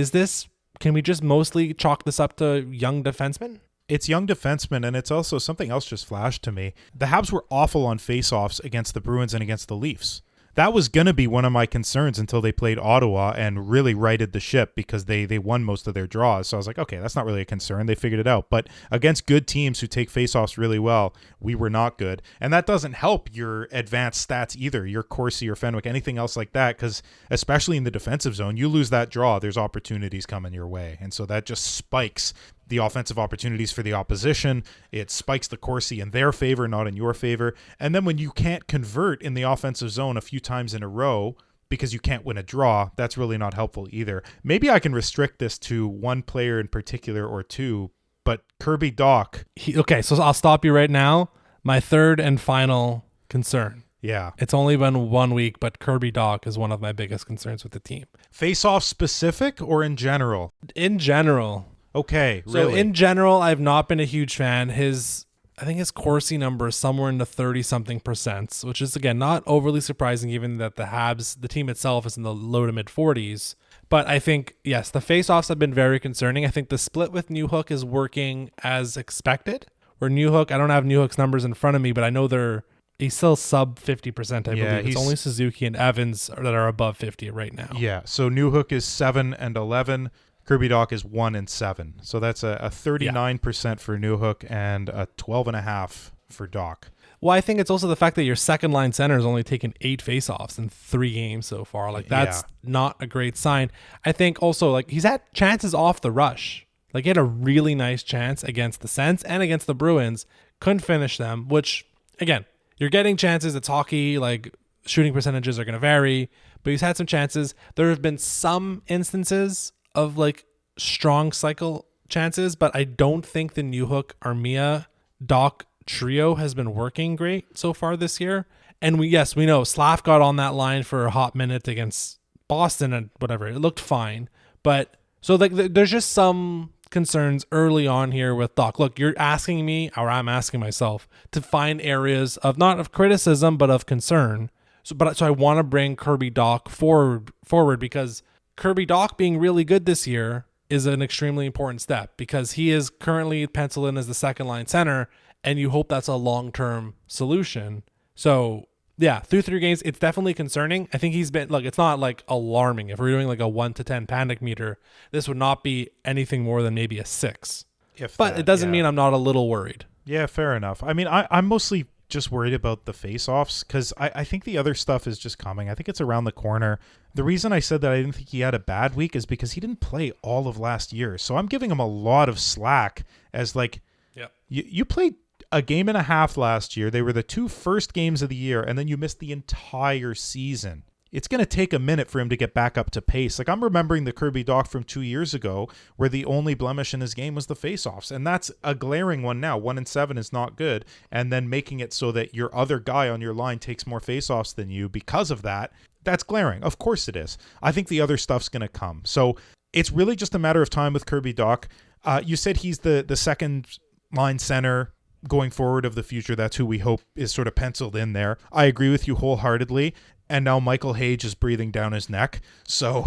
can we just mostly chalk this up to young defensemen? It's young defensemen, and it's also something else just flashed to me. The Habs were awful on faceoffs against the Bruins and against the Leafs. That was going to be one of my concerns until they played Ottawa and really righted the ship because they won most of their draws. So I was like, okay, that's not really a concern. They figured it out. But against good teams who take faceoffs really well, we were not good. And that doesn't help your advanced stats either, your Corsi or Fenwick, anything else like that, because especially in the defensive zone, you lose that draw, there's opportunities coming your way. And so that just spikes the offensive opportunities for the opposition. It spikes the Corsi in their favor, not in your favor. And then when you can't convert in the offensive zone a few times in a row because you can't win a draw, that's really not helpful either. Maybe I can restrict this to one player in particular or two, but Kirby Dach. Okay, so I'll stop you right now. My third and final concern. Yeah. It's only been 1 week, but Kirby Dach is one of my biggest concerns with the team. Face-off specific or in general? In general. Okay, really? So in general, I've not been a huge fan. I think his Corsi number is somewhere in the 30-something%, which is, again, not overly surprising given that the Habs, the team itself, is in the low to mid 40s. But I think, yes, the face-offs have been very concerning. I think the split with Newhook is working as expected. Where Newhook, I don't have Newhook's numbers in front of me, but I know he's still sub 50%, I believe. It's only Suzuki and Evans that are above 50 right now. Yeah, so Newhook is 7-11. Kirby Dach is 1-7. So that's a 39% for Newhook and a 12.5 for Dach. Well, I think it's also the fact that your second line center has only taken 8 faceoffs in 3 games so far. That's not a great sign. I think also he's had chances off the rush. He had a really nice chance against the Sens and against the Bruins. Couldn't finish them, which, again, you're getting chances. It's hockey. Shooting percentages are going to vary, but he's had some chances. There have been some instances of strong cycle chances, but I don't think the Newhook, Armia, Dach trio has been working great so far this year. And we know Slav got on that line for a hot minute against Boston and whatever. It looked fine, but so there's just some concerns early on here with Dach. Look, you're asking me, or I'm asking myself, to find areas of not of criticism but of concern. So I want to bring Kirby Dach forward because Kirby Dach being really good this year is an extremely important step because he is currently penciled in as the second line center, and you hope that's a long-term solution. So yeah, through 3 games, it's definitely concerning. I think he's been, it's not alarming. If we're doing a 1 to 10 panic meter, this would not be anything more than maybe a 6. But it doesn't mean I'm not a little worried. Yeah, fair enough. I mean, I'm mostly just worried about the face-offs because I think the other stuff is just coming. I think it's around the corner. The reason I said that I didn't think he had a bad week is because he didn't play all of last year. So I'm giving him a lot of slack as you played a game and a half last year. They were the 2 first games of the year, and then you missed the entire season. It's going to take a minute for him to get back up to pace. I'm remembering the Kirby Dach from 2 years ago where the only blemish in his game was the faceoffs. And that's a glaring one now. 1-7 is not good. And then making it so that your other guy on your line takes more faceoffs than you because of that, that's glaring. Of course it is. I think the other stuff's going to come. So it's really just a matter of time with Kirby Dach. You said he's the second line center going forward of the future. That's who we hope is sort of penciled in there. I agree with you wholeheartedly. And now Michael Hage is breathing down his neck. So,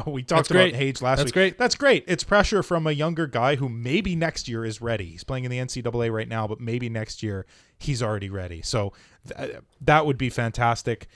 we talked about Hage last week. Great. That's great. It's pressure from a younger guy who maybe next year is ready. He's playing in the NCAA right now, but maybe next year he's already ready. So that would be fantastic.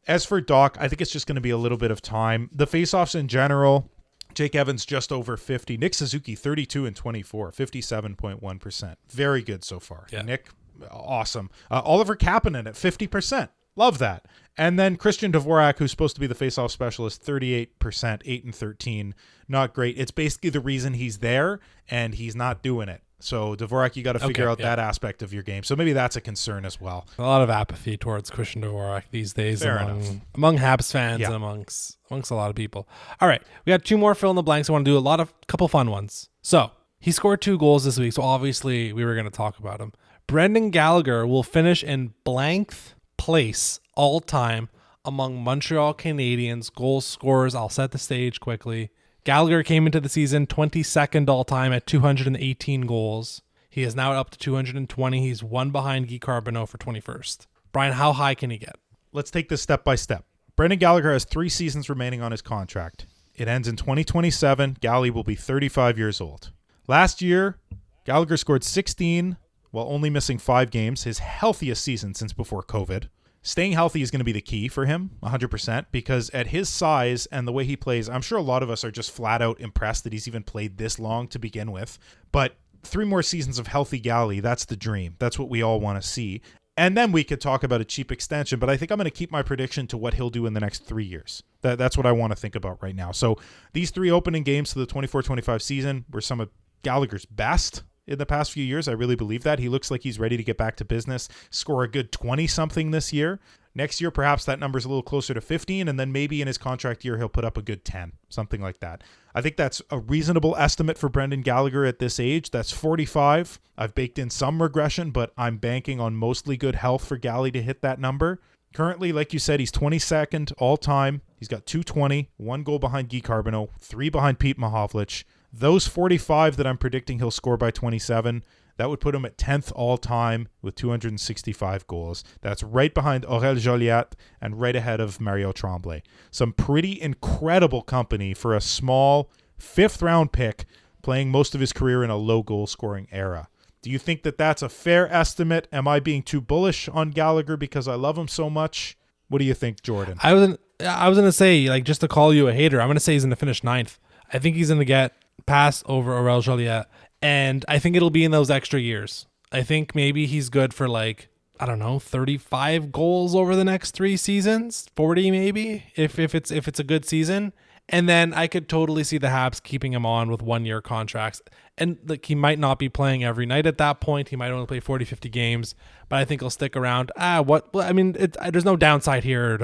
As for Doc, I think it's just going to be a little bit of time. The faceoffs in general, Jake Evans just over 50. Nick Suzuki 32 and 24, 57.1%. Very good so far. Yeah. Nick, awesome. Oliver Kapanen at 50%. Love that. And then Christian Dvorak, who's supposed to be the faceoff specialist, 38%, 8 and 13. Not great. It's basically the reason he's there, and he's not doing it. So Dvorak, you got to figure out that aspect of your game. So maybe that's a concern as well. A lot of apathy towards Christian Dvorak these days among Habs fans and amongst a lot of people. All right, we got 2 more fill in the blanks. I want to do couple fun ones. So he scored 2 goals this week, so obviously we were going to talk about him. Brendan Gallagher will finish in blank place all time among Montreal Canadiens goal scorers. I'll set the stage quickly. Gallagher came into the season 22nd all time at 218 goals. He is now up to 220. He's 1 behind Guy Carbonneau for 21st. Brian, how high can he get? Let's take this step by step. Brendan Gallagher has 3 seasons remaining on his contract. It ends in 2027. Gally will be 35 years old. Last year, Gallagher scored 16 while only missing 5 games, his healthiest season since before COVID. Staying healthy is going to be the key for him, 100%, because at his size and the way he plays, I'm sure a lot of us are just flat out impressed that he's even played this long to begin with. But 3 more seasons of healthy Gally, that's the dream. That's what we all want to see. And then we could talk about a cheap extension, but I think I'm going to keep my prediction to what he'll do in the next 3 years. That's what I want to think about right now. So these 3 opening games to the 24-25 season were some of Gallagher's best in the past few years. I really believe that. He looks like he's ready to get back to business, score a good 20-something this year. Next year, perhaps that number's a little closer to 15, and then maybe in his contract year, he'll put up a good 10, something like that. I think that's a reasonable estimate for Brendan Gallagher at this age. That's 45. I've baked in some regression, but I'm banking on mostly good health for Gally to hit that number. Currently, like you said, he's 22nd all-time. He's got 220, 1 goal behind Guy Carbonneau, 3 behind Pete Mahovlich. Those 45 that I'm predicting he'll score by 27, that would put him at 10th all-time with 265 goals. That's right behind Aurel Joliat and right ahead of Mario Tremblay. Some pretty incredible company for a small 5th-round pick playing most of his career in a low goal-scoring era. Do you think that that's a fair estimate? Am I being too bullish on Gallagher because I love him so much? What do you think, Jordan? I was going to say, like, just to call you a hater, I'm going to say he's going to finish 9th. I think he's going to get passed over Aurel Joliat, and I think it'll be in those extra years. I think maybe he's good for, like, I don't know, 35 goals over the next 3 seasons, 40 maybe, if it's a good season. And then I could totally see the Habs keeping him on with 1-year contracts. And like, he might not be playing every night at that point. He might only play 40, 50 games, but I think he'll stick around. There's no downside here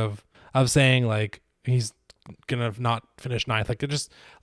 of saying like he's gonna not finish 9th. Like,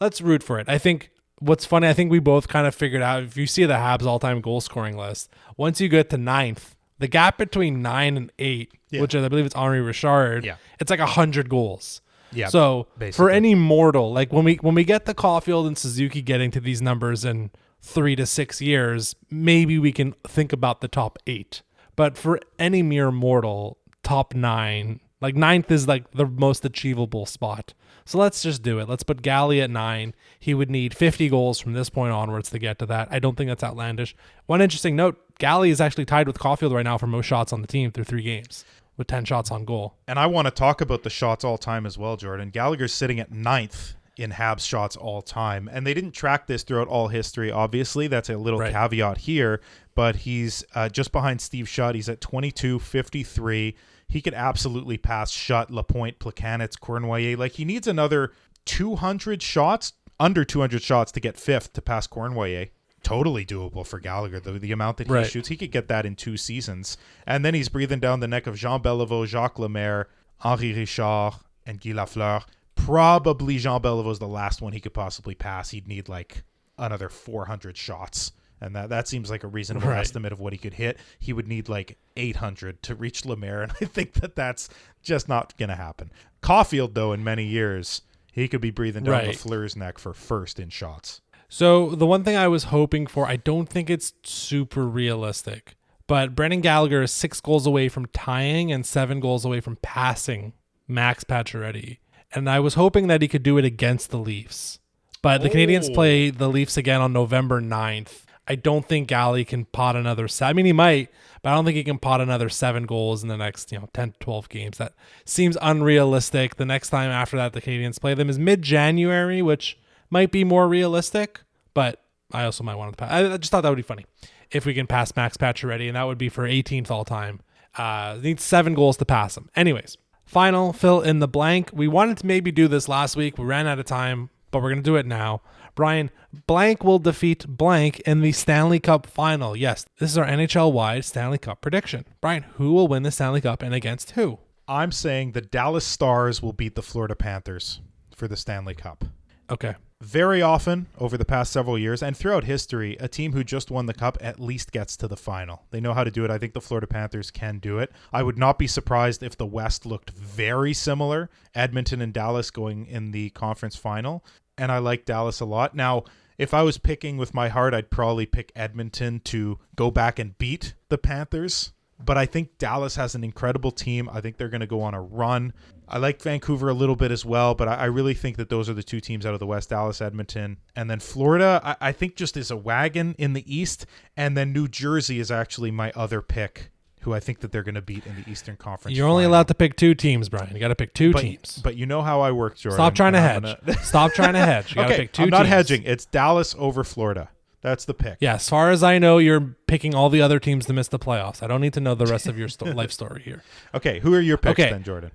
let's root for it. I think what's funny, I think we both kind of figured out, if you see the Habs all-time goal scoring list, once you get to 9th, the gap between 9 and 8, which I believe it's Henri Richard, it's like 100 goals. Yeah. So basically, for any mortal, like when we get the Caulfield and Suzuki getting to these numbers in 3 to 6 years, maybe we can think about the top 8. But for any mere mortal, top 9, like 9th is like the most achievable spot. So let's just do it. Let's put Gally at 9. He would need 50 goals from this point onwards to get to that. I don't think that's outlandish. One interesting note, Gally is actually tied with Caulfield right now for most shots on the team through 3 games, with 10 shots on goal. And I want to talk about the shots all time as well, Jordan. Gallagher's sitting at 9th in Habs shots all time. And they didn't track this throughout all history, obviously. That's a little caveat here. But he's just behind Steve Shutt. He's at 22, 53. He could absolutely pass Shutt, Lapointe, Plekanec, Cournoyer. Like, he needs another 200 shots, under 200 shots to get 5th to pass Cournoyer. Totally doable for Gallagher. The amount that he shoots, he could get that in 2 seasons. And then he's breathing down the neck of Jean Beliveau, Jacques Lemaire, Henri Richard, and Guy Lafleur. Probably Jean Beliveau is the last one he could possibly pass. He'd need like another 400 shots. And that seems like a reasonable estimate of what he could hit. He would need like 800 to reach Lemaire. And I think that's just not going to happen. Caulfield, though, in many years, he could be breathing down Lafleur's neck for 1st in shots. So the one thing I was hoping for, I don't think it's super realistic, but Brendan Gallagher is 6 goals away from tying and 7 goals away from passing Max Pacioretty. And I was hoping that he could do it against the Leafs. But the Canadiens play the Leafs again on November 9th. I don't think Galley can pot another I mean, he might, but I don't think he can pot another 7 goals in the next 10 to 12 games. That seems unrealistic. The next time after that the Canadiens play them is mid-January, which might be more realistic, but I also might want to pass. I just thought that would be funny if we can pass Max Pacioretty, and that would be for 18th all time. Needs 7 goals to pass him. Anyways, final fill in the blank. We wanted to maybe do this last week. We ran out of time, but we're going to do it now. Brian, blank will defeat blank in the Stanley Cup final. Yes, this is our NHL-wide Stanley Cup prediction. Brian, who will win the Stanley Cup and against who? I'm saying the Dallas Stars will beat the Florida Panthers for the Stanley Cup. Okay. Very often over the past several years and throughout history, a team who just won the cup at least gets to the final. They know how to do it. I think the Florida Panthers can do it. I would not be surprised if the West looked very similar, Edmonton and Dallas going in the conference final, and I like Dallas a lot. Now, if I was picking with my heart, I'd probably pick Edmonton to go back and beat the Panthers. But I think Dallas has an incredible team. I think they're going to go on a run. I like Vancouver a little bit as well, but I really think that those are the 2 teams out of the West, Dallas, Edmonton. And then Florida, I think just is a wagon in the East. And then New Jersey is actually my other pick, who I think that they're going to beat in the Eastern Conference. You're only allowed to pick 2 teams, Brian. You got to pick 2 teams. But you know how I work, Jordan. Stop trying to hedge. Stop trying to hedge. You got to pick 2 teams. I'm not hedging. It's Dallas over Florida. That's the pick. Yeah, as far as I know, you're picking all the other teams to miss the playoffs. I don't need to know the rest of your life story here. Okay, who are your picks then, Jordan?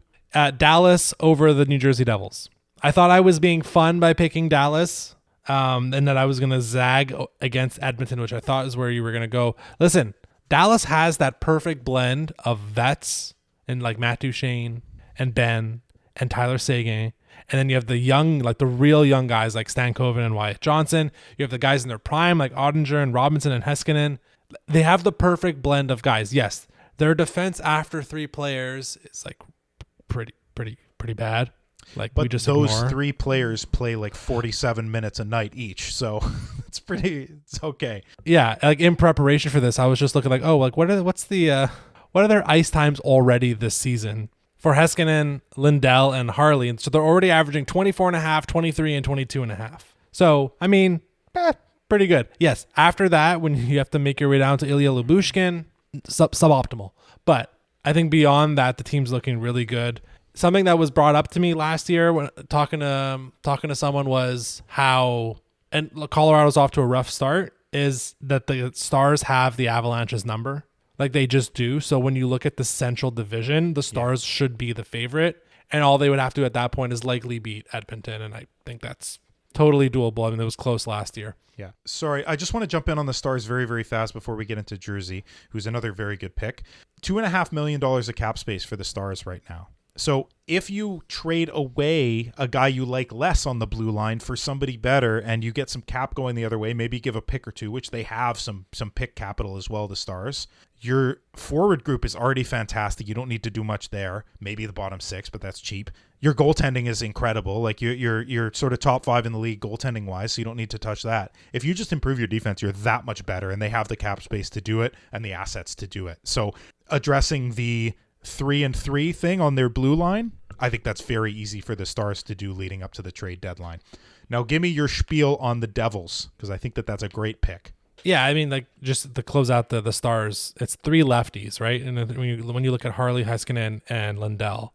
Dallas over the New Jersey Devils. I thought I was being fun by picking Dallas, and that I was going to zag against Edmonton, which I thought is where you were going to go. Listen, Dallas has that perfect blend of vets and like Matt Duchene and Ben and Tyler Seguin. And then you have the young, like the real young guys like Stankoven and Wyatt Johnson. You have the guys in their prime like Ottinger and Robinson and Heiskanen. They have the perfect blend of guys. Yes, their defense after 3 players is like pretty bad. Like, but we just those ignore. 3 players play like 47 minutes a night each, so it's okay. Yeah, like in preparation for this, I was just looking like, oh, like what are their ice times already this season? For Heiskanen, Lindell, and Harley. And so they're already averaging 24.5, 23, and 22.5. So, I mean, pretty good. Yes, after that, when you have to make your way down to Ilya Lyubushkin, suboptimal. But I think beyond that, the team's looking really good. Something that was brought up to me last year when talking to someone was how, and Colorado's off to a rough start, is that the Stars have the Avalanche's number. Like they just do. So when you look at the Central Division, the Stars should be the favorite. And all they would have to do at that point is likely beat Edmonton. And I think that's totally doable. I mean, it was close last year. Yeah. Sorry, I just want to jump in on the Stars very, very fast before we get into Jersey, who's another very good pick. $2.5 million of cap space for the Stars right now. So if you trade away a guy you like less on the blue line for somebody better and you get some cap going the other way, maybe give a pick or 2, which they have some pick capital as well, the Stars. Your forward group is already fantastic. You don't need to do much there. Maybe the bottom 6, but that's cheap. Your goaltending is incredible. Like you're sort of top 5 in the league goaltending wise, so you don't need to touch that. If you just improve your defense, you're that much better, and they have the cap space to do it and the assets to do it. So addressing the 3-3 thing on their blue line, I think that's very easy for the Stars to do leading up to the trade deadline. Now give me your spiel on the Devils, because I think that's a great pick. Yeah, I mean, like just to close out the Stars, it's 3 lefties, right? And when you look at Harley, Heiskanen, and Lindell,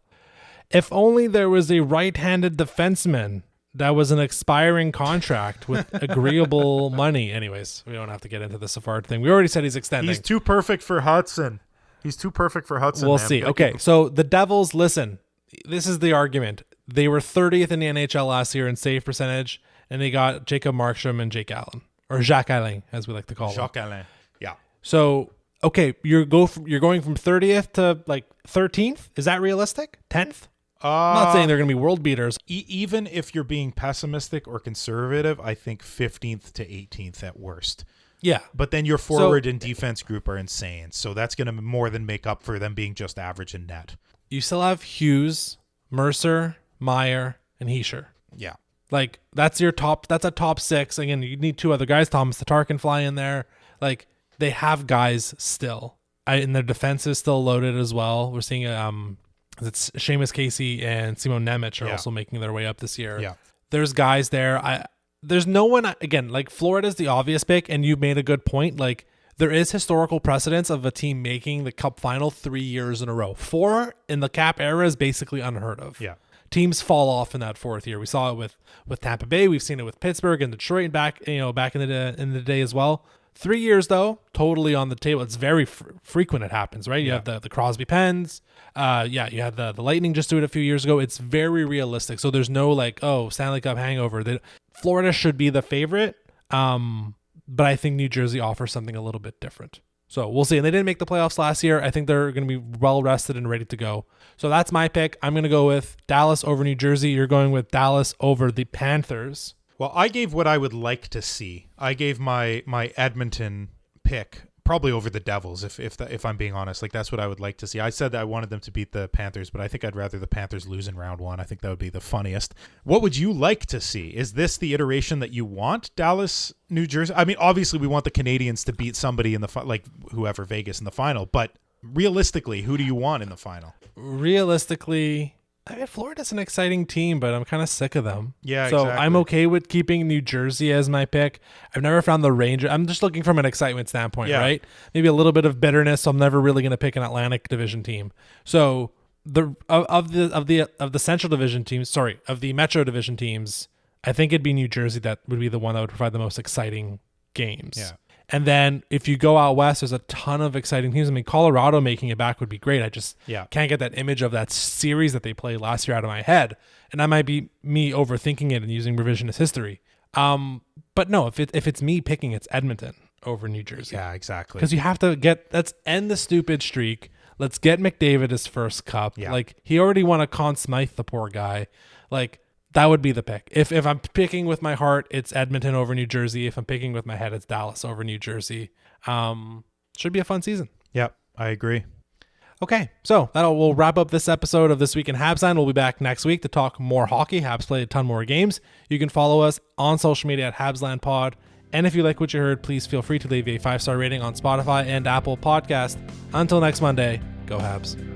if only there was a right-handed defenseman that was an expiring contract with agreeable money. Anyways, we don't have to get into the Savard thing. We already said he's extending. He's too perfect for Hutson. We'll see. Okay, so the Devils, listen, this is the argument. They were 30th in the NHL last year in save percentage, and they got Jacob Markstrom and Jake Allen, or Jacques Allen, as we like to call him. Jacques Allen, yeah. So, okay, you're going from 30th to like 13th. Is that realistic? 10th? I'm not saying they're going to be world beaters. Even if you're being pessimistic or conservative, I think 15th to 18th at worst. Yeah. But then your forward and defense group are insane. So that's going to more than make up for them being just average in net. You still have Hughes, Mercer, Meyer, and Heischer. Yeah. Like that's a top 6. Again, you need 2 other guys. Thomas Tatar can fly in there. Like they have guys still. And their defense is still loaded as well. We're seeing it's Seamus Casey and Simon Nemec are also making their way up this year. Yeah. There's guys there. there's no one, again, like Florida's the obvious pick, and you made a good point. Like, there is historical precedence of a team making the Cup final 3 years in a row. 4 in the Cap era is basically unheard of. Yeah. Teams fall off in that 4th year. We saw it with Tampa Bay. We've seen it with Pittsburgh and Detroit and back in the day as well. 3 years though, totally on the table. It's very frequent. It happens, right? You have the Crosby Pens. You had the Lightning just do it a few years ago. It's very realistic. So there's no like, oh, Stanley Cup hangover. Florida should be the favorite. But I think New Jersey offers something a little bit different. So we'll see. And they didn't make the playoffs last year. I think they're going to be well rested and ready to go. So that's my pick. I'm going to go with Dallas over New Jersey. You're going with Dallas over the Panthers. Well, I gave what I would like to see. I gave my Edmonton pick probably over the Devils, if I'm being honest. Like, that's what I would like to see. I said that I wanted them to beat the Panthers, but I think I'd rather the Panthers lose in round 1. I think that would be the funniest. What would you like to see? Is this the iteration that you want, Dallas, New Jersey? I mean, obviously we want the Canadiens to beat somebody in the like whoever, Vegas in the final, but realistically, who do you want in the final? Realistically, I mean, Florida's an exciting team, but I'm kind of sick of them. Yeah, so exactly. I'm okay with keeping New Jersey as my pick. I've never found the Rangers. I'm just looking from an excitement standpoint, right? Maybe a little bit of bitterness. So I'm never really going to pick an Atlantic Division team. So of the Central Division teams, of the Metro Division teams, I think it'd be New Jersey that would be the one that would provide the most exciting games. Yeah. And then if you go out west, there's a ton of exciting teams. I mean, Colorado making it back would be great. I just can't get that image of that series that they played last year out of my head. And that might be me overthinking it and using revisionist history. But no, if it's me picking, it's Edmonton over New Jersey. Yeah, exactly. Because you have to let's end the stupid streak. Let's get McDavid his first cup. Yeah. Like, he already won a Conn Smythe, the poor guy. Like, that would be the pick. If I'm picking with my heart, it's Edmonton over New Jersey. If I'm picking with my head, it's Dallas over New Jersey. Should be a fun season. Yep, I agree. Okay, so we'll wrap up this episode of This Week in Habsland. We'll be back next week to talk more hockey. Habs played a ton more games. You can follow us on social media at HabslandPod. And if you like what you heard, please feel free to leave a 5-star rating on Spotify and Apple Podcast. Until next Monday, go Habs.